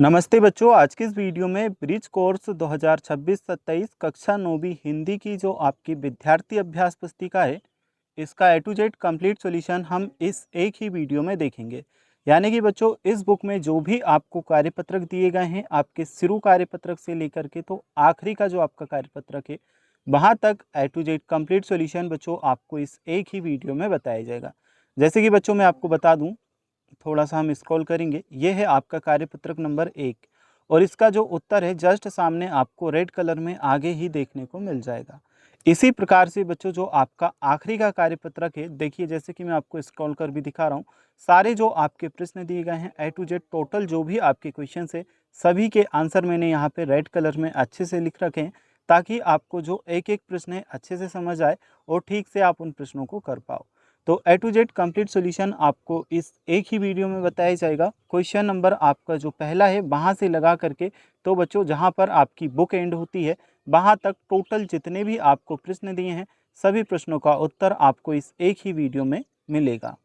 नमस्ते बच्चों, आज की इस वीडियो में ब्रिज कोर्स 2026-27 कक्षा 9वीं हिंदी की जो आपकी विद्यार्थी अभ्यास पुस्तिका है, इसका ए टू जेड कंप्लीट सॉल्यूशन हम इस एक ही वीडियो में देखेंगे। यानी कि बच्चों, इस बुक में जो भी आपको कार्यपत्रक दिए गए हैं, आपके शुरू कार्यपत्रक से लेकर के तो आखिरी का जो आपका कार्यपत्रक है, वहाँ तक ए टू जेड कंप्लीट सॉल्यूशन बच्चों आपको इस एक ही वीडियो में बताया जाएगा। जैसे कि बच्चों मैं आपको बता दूँ, थोड़ा सा हम स्क्रॉल करेंगे, ये है आपका कार्यपत्रक नंबर 1 और इसका जो उत्तर है जस्ट सामने आपको रेड कलर में आगे ही देखने को मिल जाएगा। इसी प्रकार से बच्चों जो आपका आखिरी का कार्यपत्रक है, देखिए जैसे कि मैं आपको स्क्रॉल कर भी दिखा रहा हूँ, सारे जो आपके प्रश्न दिए गए हैं ए टू जेड टोटल जो भी आपके क्वेश्चन है, सभी के आंसर मैंने यहाँ पे रेड कलर में अच्छे से लिख रखे हैं, ताकि आपको जो एक एक प्रश्न है अच्छे से समझ आए और ठीक से आप उन प्रश्नों को कर पाओ। तो ए टू जेड कंप्लीट सॉल्यूशन आपको इस एक ही वीडियो में बताया जाएगा। क्वेश्चन नंबर आपका जो पहला है वहाँ से लगा करके, तो बच्चों जहाँ पर आपकी बुक एंड होती है वहाँ तक टोटल जितने भी आपको प्रश्न दिए हैं, सभी प्रश्नों का उत्तर आपको इस एक ही वीडियो में मिलेगा।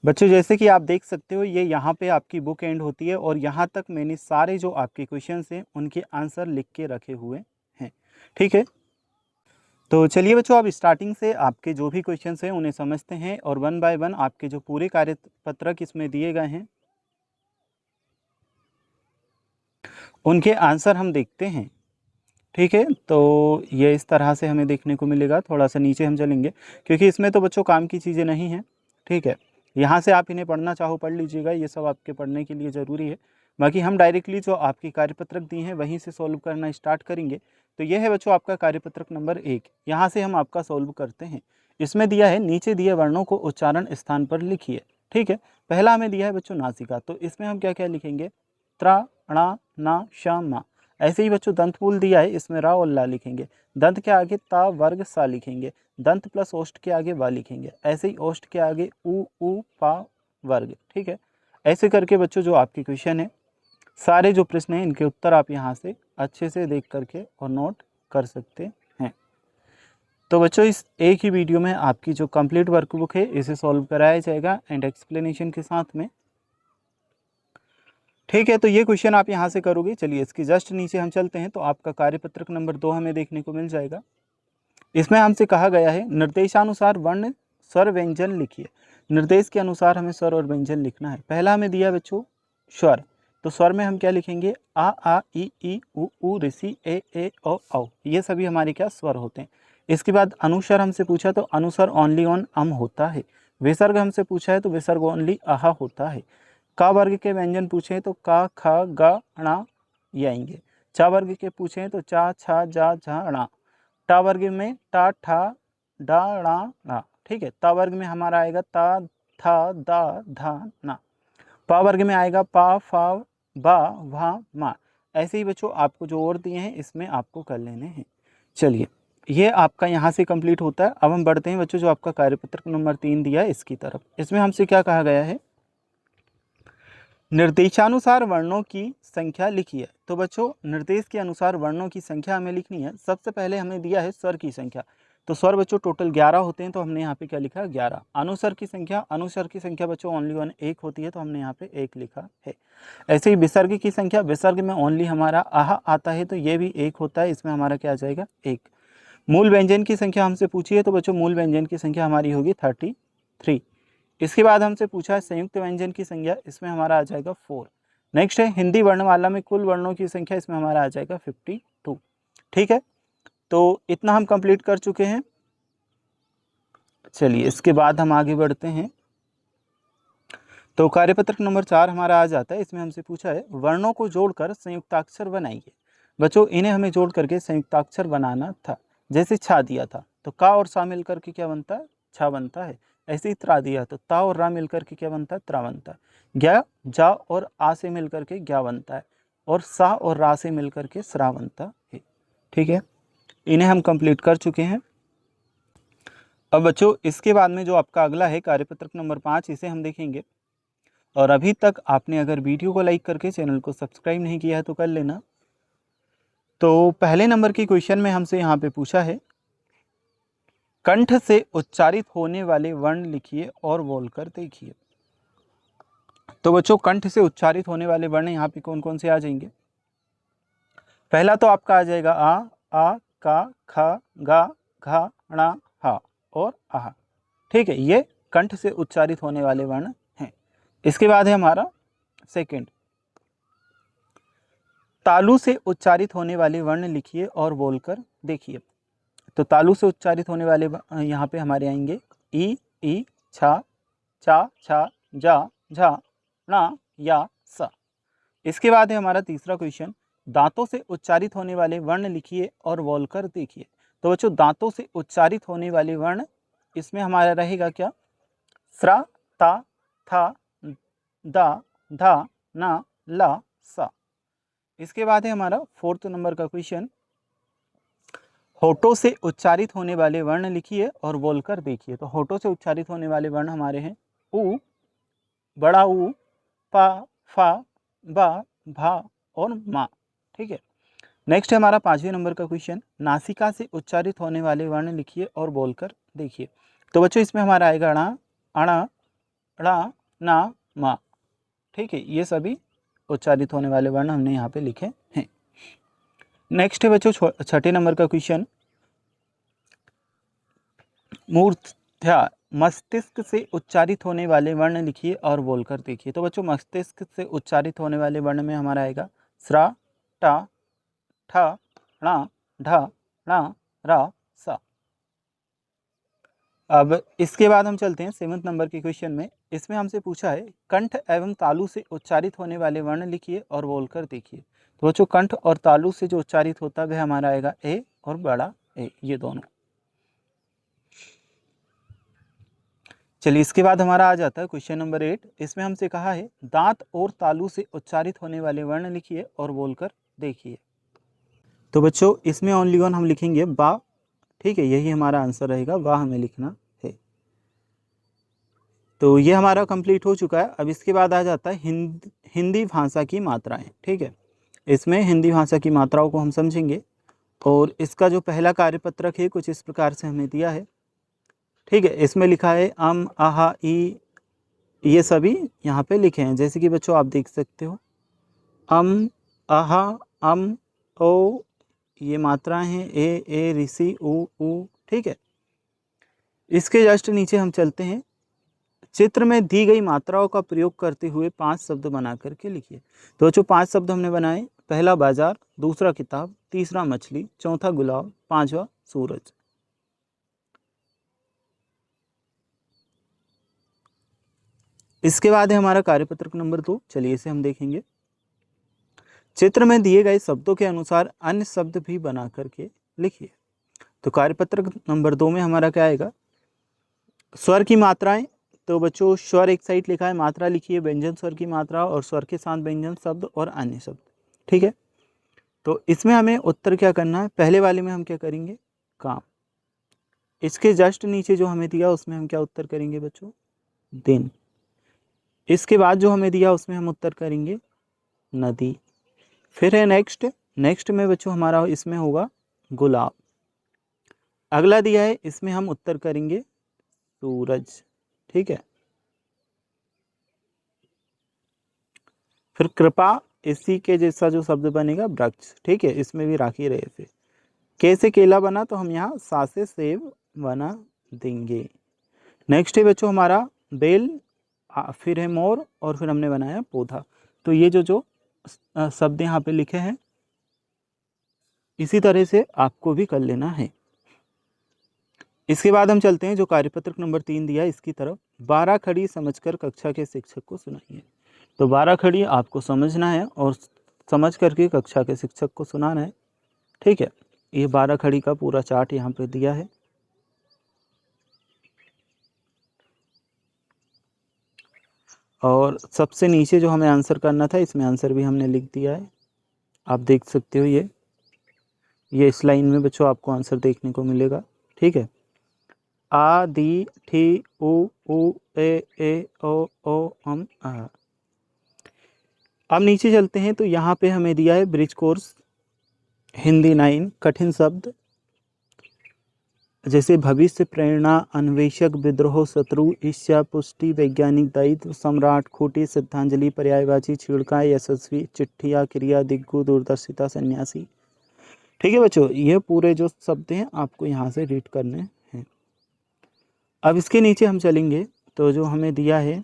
बच्चों जैसे कि आप देख सकते हो, ये यहाँ पे आपकी बुक एंड होती है और यहाँ तक मैंने सारे जो आपके क्वेश्चन हैं उनके आंसर लिख के रखे हुए हैं। ठीक है, तो चलिए बच्चों, अब स्टार्टिंग से आपके जो भी क्वेश्चंस हैं उन्हें समझते हैं और वन बाय वन आपके जो पूरे कार्यपत्रक इसमें दिए गए हैं उनके आंसर हम देखते हैं। ठीक है, तो ये इस तरह से हमें देखने को मिलेगा। थोड़ा सा नीचे हम चलेंगे क्योंकि इसमें तो बच्चों काम की चीज़ें नहीं हैं। ठीक है, यहाँ से आप इन्हें पढ़ना चाहो पढ़ लीजिएगा, ये सब आपके पढ़ने के लिए ज़रूरी है। बाकी हम डायरेक्टली जो आपकी कार्यपत्रक दी हैं वहीं से सॉल्व करना स्टार्ट करेंगे। तो यह है बच्चों आपका कार्यपत्रक नंबर 1, यहाँ से हम आपका सॉल्व करते हैं। इसमें दिया है नीचे दिए वर्णों को उच्चारण स्थान पर लिखिए। ठीक है, पहला हमें दिया है बच्चों नासिका, तो इसमें हम क्या क्या लिखेंगे, त्रा णा ना श मा। ऐसे ही बच्चों दंतमूल दिया है, इसमें रा और ला लिखेंगे। दंत के आगे ता वर्ग सा लिखेंगे। दंत प्लस ओष्ठ के आगे वा लिखेंगे। ऐसे ही ओष्ठ के आगे उ पा वर्ग। ठीक है, ऐसे करके बच्चों जो आपके क्वेश्चन है, सारे जो प्रश्न हैं इनके उत्तर आप यहाँ से अच्छे से देख करके और नोट कर सकते हैं। तो बच्चों इस एक ही वीडियो में आपकी जो कंप्लीट वर्कबुक है इसे सॉल्व कराया जाएगा एंड एक्सप्लेनेशन के साथ में। ठीक है, तो ये क्वेश्चन आप यहाँ से करोगे। चलिए इसके जस्ट नीचे हम चलते हैं, तो आपका कार्यपत्रक नंबर 2 हमें देखने को मिल जाएगा। इसमें हमसे कहा गया है निर्देशानुसार वर्ण स्वर व्यंजन लिखिए। निर्देश के अनुसार हमें स्वर और व्यंजन लिखना है। पहला हमें दिया बच्चों स्वर, तो स्वर में हम क्या लिखेंगे, आ ई उ ऋषि ए ओ औ, ये सभी हमारे क्या स्वर होते हैं। इसके बाद अनुस्वर हमसे पूछा, तो अनुस्वर ओनली ऑन अम होता है। विसर्ग हमसे पूछा है, तो विसर्ग ओनली आहा होता है। का वर्ग के व्यंजन पूछे तो का ख ग ण ये आएंगे। चा वर्ग के पूछे तो चा छा जा झा ण। टा वर्ग में टा ठा डा णा णा। ठीक है, ता वर्ग में हमारा आएगा ता था दा धा ना। पा वर्ग में आएगा पा फा बा भा मा। ऐसे ही बच्चों आपको जो और दिए हैं इसमें आपको कर लेने हैं। चलिए ये आपका यहाँ से कंप्लीट होता है। अब हम बढ़ते हैं बच्चों जो आपका कार्यपत्रक नंबर 3 दिया है इसकी तरफ। इसमें हमसे क्या कहा गया है, निर्देशानुसार वर्णों की संख्या लिखिए। तो बच्चों निर्देश के अनुसार वर्णों की संख्या हमें लिखनी है। सबसे पहले हमें दिया है स्वर की संख्या, तो स्वर बच्चों टोटल 11 होते हैं, तो हमने यहाँ पे क्या लिखा, 11। अनुस्वर की संख्या, अनुस्वर की संख्या बच्चों ओनली वन 1 होती है, तो हमने यहाँ पे 1 लिखा है। ऐसे ही विसर्ग की संख्या, विसर्ग में ओनली हमारा आह आता है, तो ये भी 1 होता है, इसमें हमारा क्या आ जाएगा 1। मूल व्यंजन की संख्या हमसे पूछी है, तो बच्चों मूल व्यंजन की संख्या हमारी होगी 33। इसके बाद हमसे पूछा है संयुक्त व्यंजन की संख्या, इसमें हमारा आ जाएगा 4। नेक्स्ट है हिंदी वर्णमाला में कुल वर्णों की संख्या, इसमें हमारा आ जाएगा 52। ठीक है, तो इतना हम कंप्लीट कर चुके हैं। चलिए इसके बाद हम आगे बढ़ते हैं। तो कार्यपत्रक नंबर 4 हमारा आ जाता है। इसमें हमसे पूछा है वर्णों को जोड़कर संयुक्ताक्षर बनाइए। बच्चों इन्हें हमें जोड़ करके संयुक्ताक्षर बनाना था। जैसे छा दिया था, तो का और सा मिलकर के क्या बनता है, छा बनता है। ऐसे ही त्रा दिया, तो ता और रा मिलकर के क्या बनता है, त्रा बनता है। ज्ञा, जा और आ से मिलकर के ज्ञा बनता है, और सा और रा से मिलकर के स्रा बनता है। ठीक है, इन्हें हम कंप्लीट कर चुके हैं। अब बच्चों इसके बाद में जो आपका अगला है कार्यपत्रक नंबर 5, इसे हम देखेंगे। और अभी तक आपने अगर वीडियो को लाइक करके चैनल को सब्सक्राइब नहीं किया है तो कर लेना। तो पहले नंबर की क्वेश्चन में हमसे यहाँ पे पूछा है कंठ से उच्चारित होने वाले वर्ण लिखिए और बोलकर देखिए। तो बच्चों कंठ से उच्चारित होने वाले वर्ण यहाँ पे कौन कौन से आ जाएंगे? पहला तो आपका आ जाएगा आ, का, ख, गा, घा, णा, हा और आहा। ठीक है, ये कंठ से उच्चारित होने वाले वर्ण हैं। इसके बाद है हमारा सेकंड, तालु से उच्चारित होने वाले वर्ण लिखिए और बोलकर देखिए। तो तालु से उच्चारित होने वाले यहाँ पे हमारे आएंगे ई, छा, चा, छा, जा, झा, णा, या, सा। इसके बाद है हमारा तीसरा क्वेश्चन, दांतों से उच्चारित होने वाले वर्ण लिखिए और बोलकर देखिए। तो बच्चों दांतों से उच्चारित होने वाले वर्ण इसमें हमारा रहेगा क्या? स्रा, ता, था, दा, धा, ना, ला, सा। इसके बाद है हमारा फोर्थ नंबर का क्वेश्चन, होठों से उच्चारित होने वाले वर्ण लिखिए और बोलकर देखिए। तो होठों से उच्चारित होने वाले वर्ण हमारे हैं उ, बड़ा उ, पा, फा, बा, भा और मा। ठीक है, नेक्स्ट है हमारा 5वें नंबर का क्वेश्चन, नासिका से उच्चारित होने वाले वर्ण लिखिए और बोलकर देखिए। तो बच्चों इसमें हमारा आएगा अणा, अणा, ड़ा, ना, मा। ठीक है, ये सभी उच्चारित होने वाले वर्ण हमने यहाँ पे लिखे हैं। नेक्स्ट है बच्चों 6ठे नंबर का क्वेश्चन, मूर्धा मस्तिष्क से उच्चारित होने वाले वर्ण लिखिए और बोलकर देखिए। तो बच्चों मस्तिष्क से उच्चारित होने वाले वर्ण में हमारा आएगा स्रा, टा, ठा, णा, ढा, णा, रा, सा। अब इसके बाद हम चलते हैं 7वें नंबर के क्वेश्चन में। इसमें हमसे पूछा है कंठ एवं तालु से उच्चारित होने वाले वर्ण लिखिए और बोलकर देखिए। तो बच्चों कंठ और तालु से जो उच्चारित होता है वह हमारा आएगा ए और बड़ा ए, ये दोनों। चलिए इसके बाद हमारा आ जाता है क्वेश्चन नंबर 8। इसमें हमसे कहा है दांत और तालु से उच्चारित होने वाले वर्ण लिखिए और बोलकर देखिए। तो बच्चों इसमें ओनली वन हम लिखेंगे बा। ठीक है, यही हमारा आंसर रहेगा, बा हमें लिखना है। तो ये हमारा कंप्लीट हो चुका है। अब इसके बाद आ जाता है हिंदी भाषा की मात्राएं। ठीक है, इसमें हिंदी भाषा की मात्राओं को हम समझेंगे और इसका जो पहला कार्यपत्रक है कुछ इस प्रकार से हमें दिया है। ठीक है, इसमें लिखा है अम, आहा, ई, ये सभी यहाँ पे लिखे हैं। जैसे कि बच्चों आप देख सकते हो अम, आहा, अम, ओ, ये मात्राएं हैं ए, ऋषि, उ। ठीक है, इसके जस्ट नीचे हम चलते हैं, चित्र में दी गई मात्राओं का प्रयोग करते हुए 5 शब्द बना करके लिखिए। तो बच्चों 5 शब्द हमने बनाए, पहला बाजार, दूसरा किताब, तीसरा मछली, चौथा गुलाब, 5वां सूरज। इसके बाद है हमारा कार्यपत्रक नंबर 2। चलिए इसे हम देखेंगे। चित्र में दिए गए शब्दों के अनुसार अन्य शब्द भी बना करके लिखिए। तो कार्यपत्रक नंबर 2 में हमारा क्या आएगा? स्वर की मात्राएं। तो बच्चों स्वर एक साइड लिखा है, मात्रा लिखिए, व्यंजन स्वर की मात्रा और स्वर के साथ व्यंजन शब्द और अन्य शब्द। ठीक है, तो इसमें हमें उत्तर क्या करना है? पहले वाले में हम क्या करेंगे? काम। इसके जस्ट नीचे जो हमें दिया उसमें हम क्या उत्तर करेंगे बच्चों? दिन। इसके बाद जो हमें दिया उसमें हम उत्तर करेंगे नदी। फिर है नेक्स्ट में बच्चों हमारा इसमें होगा गुलाब। अगला दिया है, इसमें हम उत्तर करेंगे सूरज। ठीक है, फिर कृपा, इसी के जैसा जो शब्द बनेगा वृक्ष। ठीक है, इसमें भी राखी रहे थे। कैसे केला बना? तो हम यहाँ सा से सेब बना देंगे। नेक्स्ट है बच्चों हमारा बेल, फिर है मोर और फिर हमने बनाया पौधा। तो ये जो शब्द यहाँ पे लिखे हैं इसी तरह से आपको भी कर लेना है। इसके बाद हम चलते हैं जो कार्यपत्रक नंबर 3 दिया है इसकी तरफ। 12 खड़ी समझकर कक्षा के शिक्षक को सुनाइए। तो 12 खड़ी आपको समझना है और समझ करके कक्षा के शिक्षक को सुनाना है। ठीक है, ये 12 खड़ी का पूरा चार्ट यहाँ पे दिया है। और सबसे नीचे जो हमें आंसर करना था इसमें आंसर भी हमने लिख दिया है, आप देख सकते हो। ये इस लाइन में बच्चों आपको आंसर देखने को मिलेगा। ठीक है, आ, दी, ठी, उ, ए, ओ, अम, आ। अब नीचे चलते हैं तो यहाँ पे हमें दिया है ब्रिज कोर्स हिंदी 9 कठिन शब्द। जैसे भविष्य, प्रेरणा, अन्वेषक, विद्रोह, शत्रु, ईर्ष्या, पुष्टि, वैज्ञानिक, दायित्व, सम्राट, खोटी, श्रद्धांजलि, पर्यायवाची, छिड़काव, यशस्वी, चिट्ठिया, क्रिया, दिग्गु, दूरदर्शिता, सन्यासी। ठीक है बच्चों, ये पूरे जो शब्द हैं आपको यहाँ से रीड करने हैं। अब इसके नीचे हम चलेंगे तो जो हमें दिया है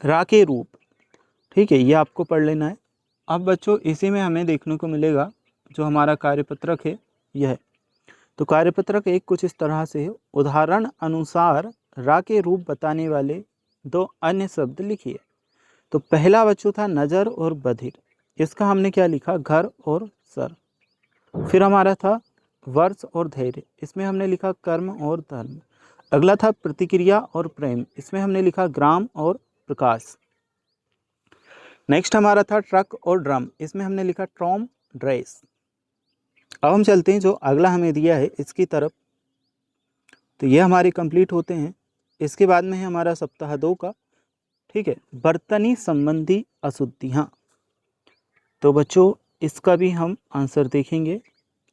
रा के रूप, ठीक है, ये आपको पढ़ लेना है। अब बच्चों इसी में हमें देखने को मिलेगा जो हमारा कार्यपत्रक है यह है। तो कार्यपत्रक एक कुछ इस तरह से है। उदाहरण अनुसार रा के रूप बताने वाले दो अन्य शब्द लिखिए। तो पहला बच्चों था नज़र और बधिर, इसका हमने क्या लिखा, घर और सर। फिर हमारा था वर्ष और धैर्य, इसमें हमने लिखा कर्म और धर्म। अगला था प्रतिक्रिया और प्रेम, इसमें हमने लिखा ग्राम और प्रकाश। नेक्स्ट हमारा था ट्रक और ड्रम, इसमें हमने लिखा ट्रॉम ड्रेस। अब हम चलते हैं जो अगला हमें दिया है इसकी तरफ। तो ये हमारे कंप्लीट होते हैं। इसके बाद में है हमारा सप्ताह 2 का, ठीक है, बर्तनी संबंधी अशुद्धियाँ। तो बच्चों इसका भी हम आंसर देखेंगे।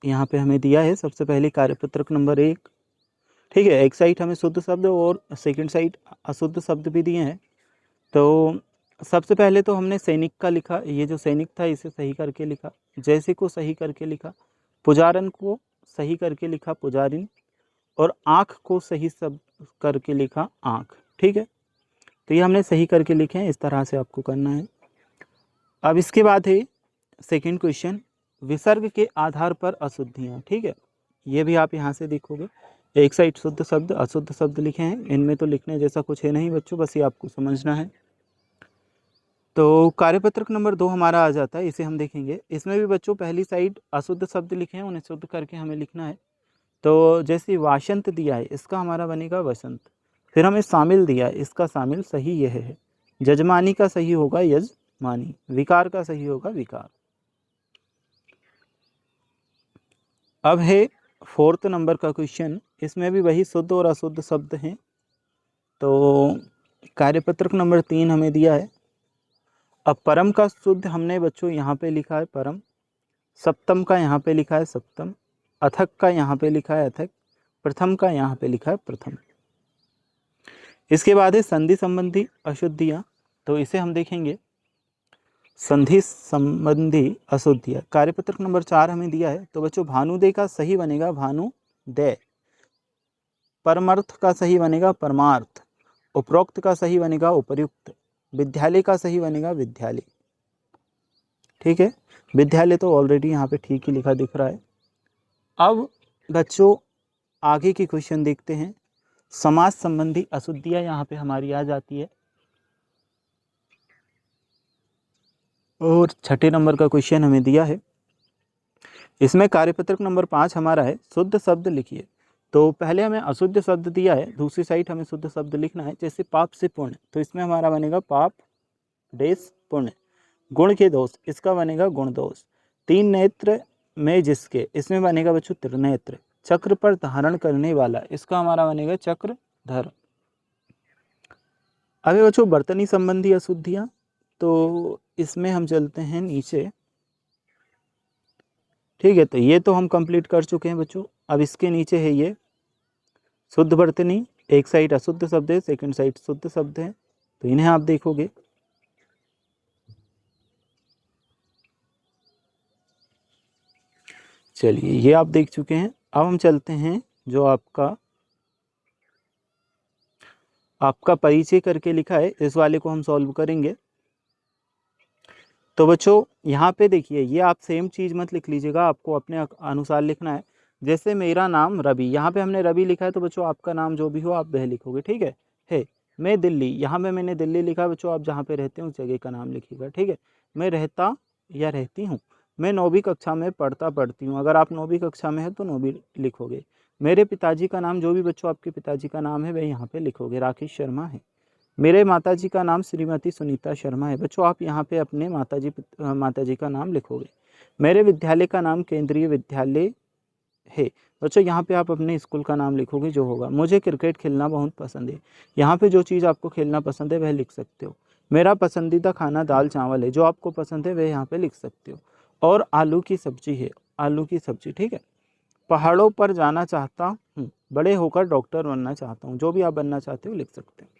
यहाँ पे हमें दिया है सबसे पहले कार्यपत्रक नंबर 1, ठीक है। एक साइड हमें शुद्ध शब्द और सेकंड साइड अशुद्ध शब्द भी दिए हैं। तो सबसे पहले तो हमने सैनिक का लिखा, ये जो सैनिक था इसे सही करके लिखा, जैसे को सही करके लिखा, पुजारन को सही करके लिखा पुजारिन, और आँख को सही सब करके लिखा आँख, ठीक है। तो ये हमने सही करके लिखे हैं, इस तरह से आपको करना है। अब इसके बाद है सेकंड क्वेश्चन, विसर्ग के आधार पर अशुद्धियाँ, ठीक है। ये भी आप यहाँ से देखोगे, एक साइड शुद्ध शब्द अशुद्ध शब्द लिखे हैं, इनमें तो लिखने जैसा कुछ है नहीं बच्चों, बस ये आपको समझना है। तो कार्यपत्रक नंबर 2 हमारा आ जाता है, इसे हम देखेंगे। इसमें भी बच्चों पहली साइड अशुद्ध शब्द लिखे हैं, उन्हें शुद्ध करके हमें लिखना है। तो जैसे वासंत दिया है, इसका हमारा बनेगा वसंत। फिर हमें शामिल दिया है, इसका शामिल सही यह है। जजमानी का सही होगा यजमानी, विकार का सही होगा विकार। अब है 4th नंबर का क्वेश्चन, इसमें भी वही शुद्ध और अशुद्ध शब्द हैं। तो कार्यपत्रक नंबर 3 हमें दिया है। अब परम का शुद्ध हमने बच्चों यहाँ पे लिखा है परम, सप्तम का यहाँ पे लिखा है सप्तम, अथक का यहाँ पे लिखा है अथक, प्रथम का यहाँ पे लिखा है प्रथम। इसके बाद है संधि संबंधी अशुद्धियाँ, तो इसे हम देखेंगे। संधि संबंधी अशुद्धियाँ कार्यपत्रक नंबर 4 हमें दिया है। तो बच्चों भानुदे का सही बनेगा भानुदय, परमर्थ का सही बनेगा परमार्थ, उपरोक्त का सही बनेगा उपर्युक्त, विद्यालय का सही बनेगा विद्यालय, ठीक है। विद्यालय तो ऑलरेडी यहाँ पे ठीक ही लिखा दिख रहा है। अब बच्चों आगे की क्वेश्चन देखते हैं। समाज संबंधी अशुद्धियाँ यहाँ पे हमारी आ जाती है। और 6ठे नंबर का क्वेश्चन हमें दिया है, इसमें कार्यपत्रक नंबर 5 हमारा है शुद्ध शब्द लिखिए। तो पहले हमें अशुद्ध शब्द दिया है, दूसरी साइड हमें शुद्ध शब्द लिखना है। जैसे पाप से पुण्य, तो इसमें हमारा बनेगा पाप डेस पुण्य। गुण के दोष, इसका बनेगा गुण दोष। 3 नेत्र में जिसके, इसमें बनेगा बच्चों त्रिनेत्र। चक्र पर धारण करने वाला, इसका हमारा बनेगा चक्रधर। अभी बच्चों बर्तनी संबंधी अशुद्धियाँ, तो इसमें हम चलते हैं नीचे, ठीक है। तो ये तो हम कंप्लीट कर चुके हैं बच्चों। अब इसके नीचे है ये शुद्ध बर्तनी, एक साइड अशुद्ध शब्द है, सेकंड साइड शुद्ध शब्द है, तो इन्हें आप देखोगे। चलिए ये आप देख चुके हैं। अब हम चलते हैं जो आपका परिचय करके लिखा है, इस वाले को हम सॉल्व करेंगे। तो बच्चों यहाँ पे देखिए, ये आप सेम चीज़ मत लिख लीजिएगा, आपको अपने अनुसार लिखना है। जैसे मेरा नाम रवि, यहाँ पे हमने रवि लिखा है, तो बच्चों आपका नाम जो भी हो आप वह लिखोगे, ठीक है। मैं दिल्ली, यहाँ पे मैंने दिल्ली लिखा है, बच्चों आप जहाँ पे रहते हैं उस जगह का नाम लिखिएगा, ठीक है। मैं रहता या रहती हूँ, मैं 9वीं कक्षा में पढ़ती हूँ, अगर आप 9वीं कक्षा में है तो 9वीं लिखोगे। मेरे पिताजी का नाम, जो भी बच्चों आपके पिताजी का नाम है वह यहाँ पे लिखोगे, राकेश शर्मा है। मेरे माताजी का नाम श्रीमती सुनीता शर्मा है, बच्चों आप यहाँ पे अपने माताजी का नाम लिखोगे। मेरे विद्यालय का नाम केंद्रीय विद्यालय है, बच्चों यहाँ पे आप अपने स्कूल का नाम लिखोगे जो होगा। मुझे क्रिकेट खेलना बहुत पसंद है, यहाँ पे जो चीज़ आपको खेलना पसंद है वह लिख सकते हो। मेरा पसंदीदा खाना दाल चावल है, जो आपको पसंद है वह यहाँ पे लिख सकते हो। और आलू की सब्जी है, आलू की सब्जी, ठीक है। पहाड़ों पर जाना चाहता हूँ, बड़े होकर डॉक्टर बनना चाहता हूँ। जो भी आप बनना चाहते हो लिख सकते हैं।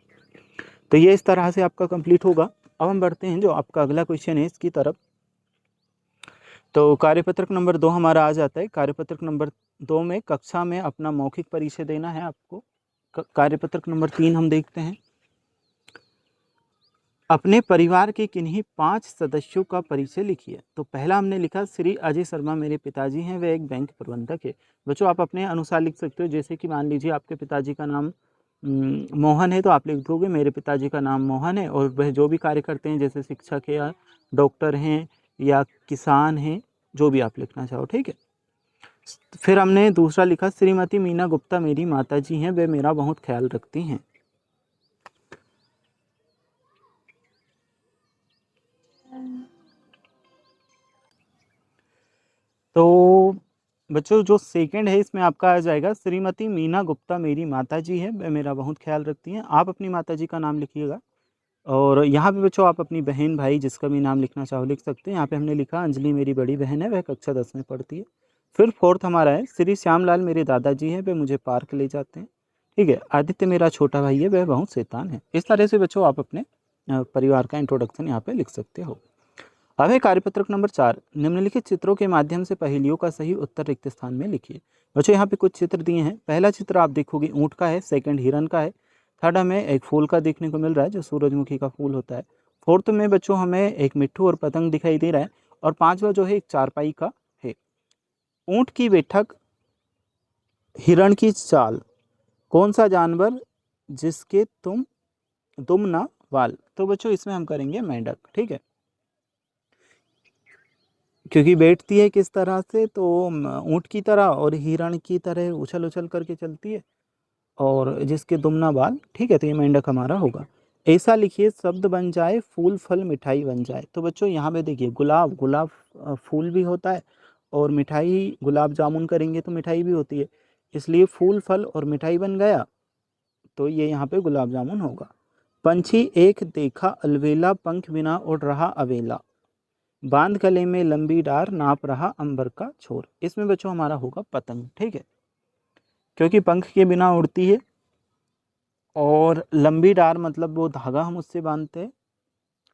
तो ये इस तरह से आपका कंप्लीट होगा। अब हम बढ़ते हैं जो आपका अगला क्वेश्चन है इसकी तरफ। तो कार्यपत्रक नंबर 2 हमारा आ जाता है। कार्यपत्रक नंबर 2 में कक्षा में अपना मौखिक परिचय देना है आपको। कार्यपत्रक नंबर 3 हम देखते हैं। अपने परिवार के किन्हीं 5 सदस्यों का परिचय लिखिए। तो पहला हमने लिखा श्री अजय शर्मा मेरे पिताजी हैं, वे एक बैंक प्रबंधक है। बच्चों आप अपने अनुसार लिख सकते हो, जैसे कि मान लीजिए आपके पिताजी का नाम मोहन है, तो आप लिख दोगे मेरे पिताजी का नाम मोहन है और वह जो भी कार्य करते हैं जैसे शिक्षक है या डॉक्टर हैं या किसान हैं, जो भी आप लिखना चाहो, ठीक है। फिर हमने दूसरा लिखा श्रीमती मीना गुप्ता मेरी माताजी हैं, वे मेरा बहुत ख्याल रखती हैं। तो बच्चों जो सेकंड है इसमें आपका आ जाएगा श्रीमती मीना गुप्ता मेरी माताजी है, वे मेरा बहुत ख्याल रखती हैं। आप अपनी माताजी का नाम लिखिएगा। और यहाँ पे बच्चों आप अपनी बहन भाई जिसका भी नाम लिखना चाहो लिख सकते हैं। यहाँ पे हमने लिखा अंजलि मेरी बड़ी बहन है, वह कक्षा 10 में पढ़ती है। फिर फोर्थ हमारा है श्री श्यामलाल मेरे दादाजी हैं, वे मुझे पार्क ले जाते हैं, ठीक है। आदित्य मेरा छोटा भाई है, वह बहुत शैतान है। इस तरह से बच्चों आप अपने परिवार का इंट्रोडक्शन यहाँ पे लिख सकते हो। अब है कार्यपत्रक नंबर 4। निम्नलिखित चित्रों के माध्यम से पहेलियों का सही उत्तर रिक्त स्थान में लिखिए। बच्चों यहाँ पे कुछ चित्र दिए हैं। पहला चित्र आप देखोगे ऊँट का है, सेकंड हिरन का है, थर्ड हमें एक फूल का देखने को मिल रहा है जो सूरजमुखी का फूल होता है। फोर्थ में बच्चों हमें एक मिट्ठू और पतंग दिखाई दे रहा है। और पांचवा जो है एक चारपाई का है। ऊँट की बैठक, हिरण की चाल, कौन सा जानवर जिसके तुम ना वाल। तो बच्चों इसमें हम करेंगे मेंढक, ठीक है, क्योंकि बैठती है किस तरह से, तो ऊँट की तरह और हिरण की तरह उछल उछल करके चलती है, और जिसके दुमना बाल, ठीक है। तो ये मेंढक हमारा होगा। ऐसा लिखिए शब्द बन जाए फूल फल मिठाई बन जाए। तो बच्चों यहाँ पे देखिए गुलाब, गुलाब फूल भी होता है, और मिठाई गुलाब जामुन करेंगे तो मिठाई भी होती है, इसलिए फूल फल और मिठाई बन गया, तो ये यहाँ पे गुलाब जामुन होगा। पंछी एक देखा अलवेला, पंख बिना उड़ रहा अवेला, बांध गले में लंबी डार, नाप रहा अंबर का छोर। इसमें बच्चों हमारा होगा पतंग, ठीक है, क्योंकि पंख के बिना उड़ती है, और लंबी डार मतलब वो धागा हम उससे बांधते हैं,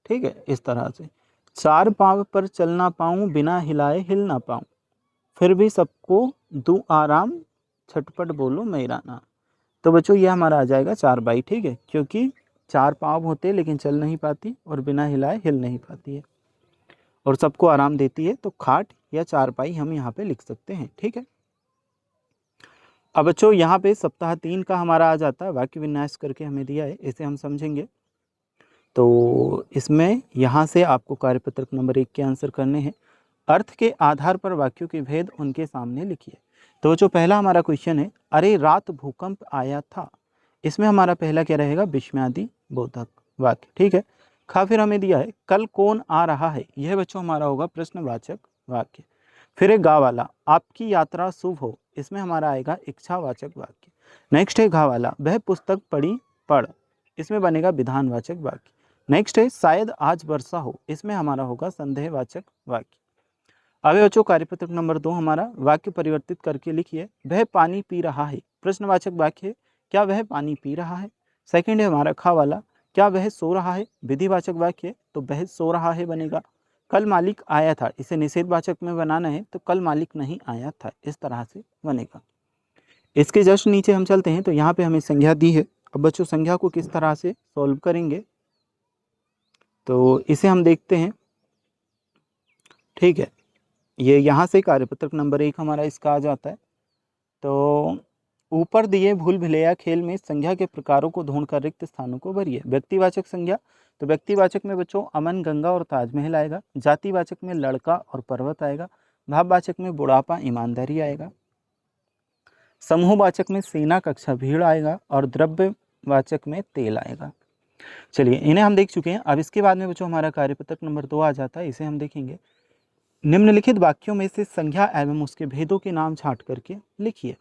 ठीक है, इस तरह से। चार पांव पर चल ना पाऊँ, बिना हिलाए हिल ना पाऊँ, फिर भी सबको दूं आराम, छटपट बोलो मेरा नाम। तो बच्चों ये हमारा आ जाएगा चार बाई, ठीक है, क्योंकि चार पाँव होते हैं लेकिन चल नहीं पाती, और बिना हिलाए हिल नहीं पाती है, और सबको आराम देती है, तो खाट या चारपाई हम यहाँ पे लिख सकते हैं, ठीक है। अब बच्चों यहाँ पे सप्ताह 3 का हमारा आ जाता है, वाक्य विन्यास करके हमें दिया है, इसे हम समझेंगे। तो इसमें यहाँ से आपको कार्यपत्रक नंबर 1 के आंसर करने हैं। अर्थ के आधार पर वाक्यों के भेद उनके सामने लिखिए। तो जो पहला हमारा क्वेश्चन है, अरे रात भूकंप आया था, इसमें हमारा पहला क्या रहेगा, विस्मयादि बोधक वाक्य, ठीक है। खा फिर हमें दिया है कल कौन आ रहा है, यह बच्चों हमारा होगा प्रश्नवाचक वाक्य। फिर है गा वाला, आपकी यात्रा शुभ हो, इसमें हमारा आएगा इच्छावाचक वाक्य। नेक्स्ट है घा वाला, वह पुस्तक पढ़ी पढ़, इसमें बनेगा विधानवाचक वाक्य। नेक्स्ट है शायद आज वर्षा हो, इसमें हमारा होगा संदेहवाचक वाक्य। अब बच्चों कार्यपत्रक नंबर 2 हमारा वाक्य परिवर्तित करके लिखिए। वह पानी पी रहा है, प्रश्नवाचक वाक्य है, क्या वह पानी पी रहा है। सेकंड है हमारा खा वाला, क्या वह सो रहा है, विधिवाचक वाक्य है, तो वह सो रहा है बनेगा। कल मालिक आया था, इसे निषेधवाचक में बनाना है, तो कल मालिक नहीं आया था, इस तरह से बनेगा। इसके जस्ट नीचे हम चलते हैं, तो यहाँ पे हमें संज्ञा दी है। अब बच्चों संज्ञा को किस तरह से सॉल्व करेंगे, तो इसे हम देखते हैं, ठीक है। ये यहाँ से कार्यपत्रक नंबर 1 हमारा इसका आ जाता है। तो ऊपर दिए भूल भुलैया खेल में संज्ञा के प्रकारों को ढूंढकर रिक्त स्थानों को भरिए। व्यक्तिवाचक संज्ञा, तो व्यक्तिवाचक में बच्चों अमन, गंगा और ताजमहल आएगा। जातिवाचक में लड़का और पर्वत आएगा। भाववाचक में बुढ़ापा, ईमानदारी आएगा। समूहवाचक में सेना, कक्षा, भीड़ आएगा। और द्रव्यवाचक में तेल आएगा। चलिए इन्हें हम देख चुके हैं। अब इसके बाद में बच्चों हमारा कार्यपत्रक नंबर 2 आ जाता है, इसे हम देखेंगे। निम्नलिखित वाक्यों में से संज्ञा एवं उसके भेदों के नाम छांट करके लिखिए।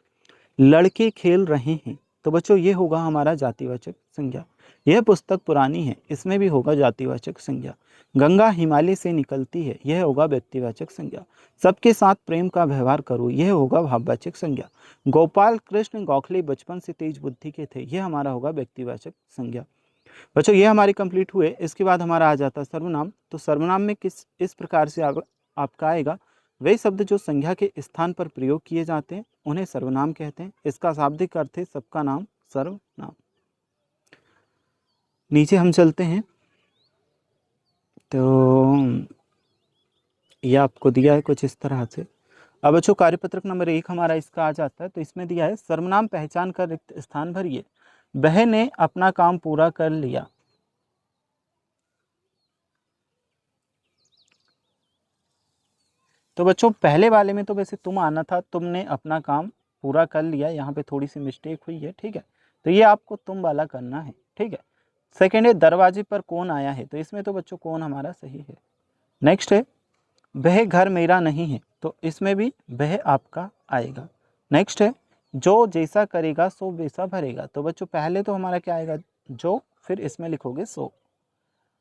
लड़के खेल रहे हैं, तो बच्चों ये होगा हमारा जातिवाचक संज्ञा। यह पुस्तक पुरानी है, इसमें भी होगा जातिवाचक संज्ञा। गंगा हिमालय से निकलती है, यह होगा व्यक्तिवाचक संज्ञा। सबके साथ प्रेम का व्यवहार करो, यह होगा भाववाचक संज्ञा। गोपाल कृष्ण गोखले बचपन से तेज बुद्धि के थे, यह हमारा होगा व्यक्तिवाचक संज्ञा। बच्चों ये हमारे कंप्लीट हुए। इसके बाद हमारा आ जाता है सर्वनाम। तो सर्वनाम में किस इस प्रकार से आपका आएगा, वे शब्द जो संज्ञा के स्थान पर प्रयोग किए जाते हैं उन्हें सर्वनाम कहते हैं। इसका शाब्दिक अर्थ है सबका नाम सर्वनाम। नीचे हम चलते हैं तो यह आपको दिया है कुछ इस तरह से। अब बच्चों कार्यपत्रक नंबर 1 हमारा इसका आ जाता है। तो इसमें दिया है सर्वनाम पहचान कर रिक्त स्थान भरिए। वह ने अपना काम पूरा कर लिया। तो बच्चों पहले वाले में तो वैसे तुम आना था, तुमने अपना काम पूरा कर लिया, यहाँ पे थोड़ी सी मिस्टेक हुई है, ठीक है। तो ये आपको तुम वाला करना है, ठीक है। सेकेंड है दरवाजे पर कौन आया है, तो इसमें तो बच्चों कौन हमारा सही है। नेक्स्ट है वह घर मेरा नहीं है, तो इसमें भी वह आपका आएगा। नेक्स्ट है जो जैसा करेगा सो वैसा भरेगा, तो बच्चों पहले तो हमारा क्या आएगा जो, फिर इसमें लिखोगे सो।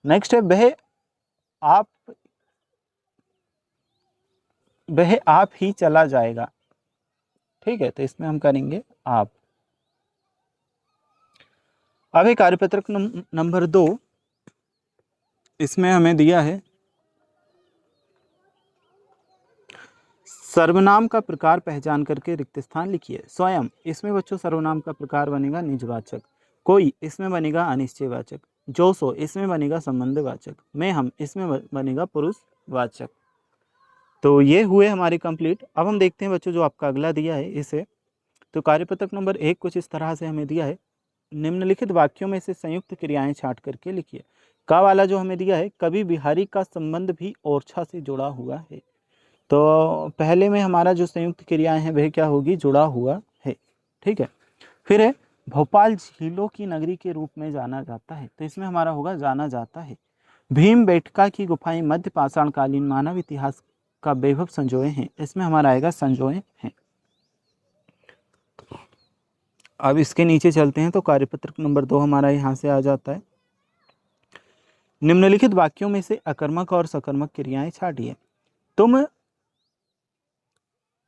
नेक्स्ट है वह आप ही चला जाएगा, ठीक है। तो इसमें हम करेंगे आप। अब एक कार्यपत्रक नंबर 2, इसमें हमें दिया है सर्वनाम का प्रकार पहचान करके रिक्त स्थान लिखिए। स्वयं, इसमें बच्चों सर्वनाम का प्रकार बनेगा निजवाचक। कोई, इसमें बनेगा अनिश्चयवाचक। जो सो, इसमें बनेगा संबंधवाचक। मैं हम, इसमें बनेगा पुरुषवाचक। तो ये हुए हमारे कंप्लीट। अब हम देखते हैं बच्चों जो आपका अगला दिया है इसे। तो कार्यपत्रक नंबर 1 कुछ इस तरह से हमें दिया है। निम्नलिखित वाक्यों में से संयुक्त क्रियाएं छांट करके लिखिए। का वाला जो हमें दिया है, कवि बिहारी का संबंध भी ओरछा से जुड़ा हुआ है। तो पहले में हमारा जो संयुक्त क्रियाएं हैं वह क्या होगी, जुड़ा हुआ है, ठीक है। फिर है भोपाल झीलों की नगरी के रूप में जाना जाता है, तो इसमें हमारा होगा जाना जाता है। भीमबेटका की गुफाएं मध्य पाषाणकालीन मानव इतिहास का वैभव संजोए हैं, इसमें हमारा आएगा संजोए हैं। अब इसके नीचे चलते हैं तो कार्यपत्रक नंबर 2 हमारा यहाँ से आ जाता है। निम्नलिखित वाक्यों में से अकर्मक और सकर्मक क्रियाएं छाटिए। तुम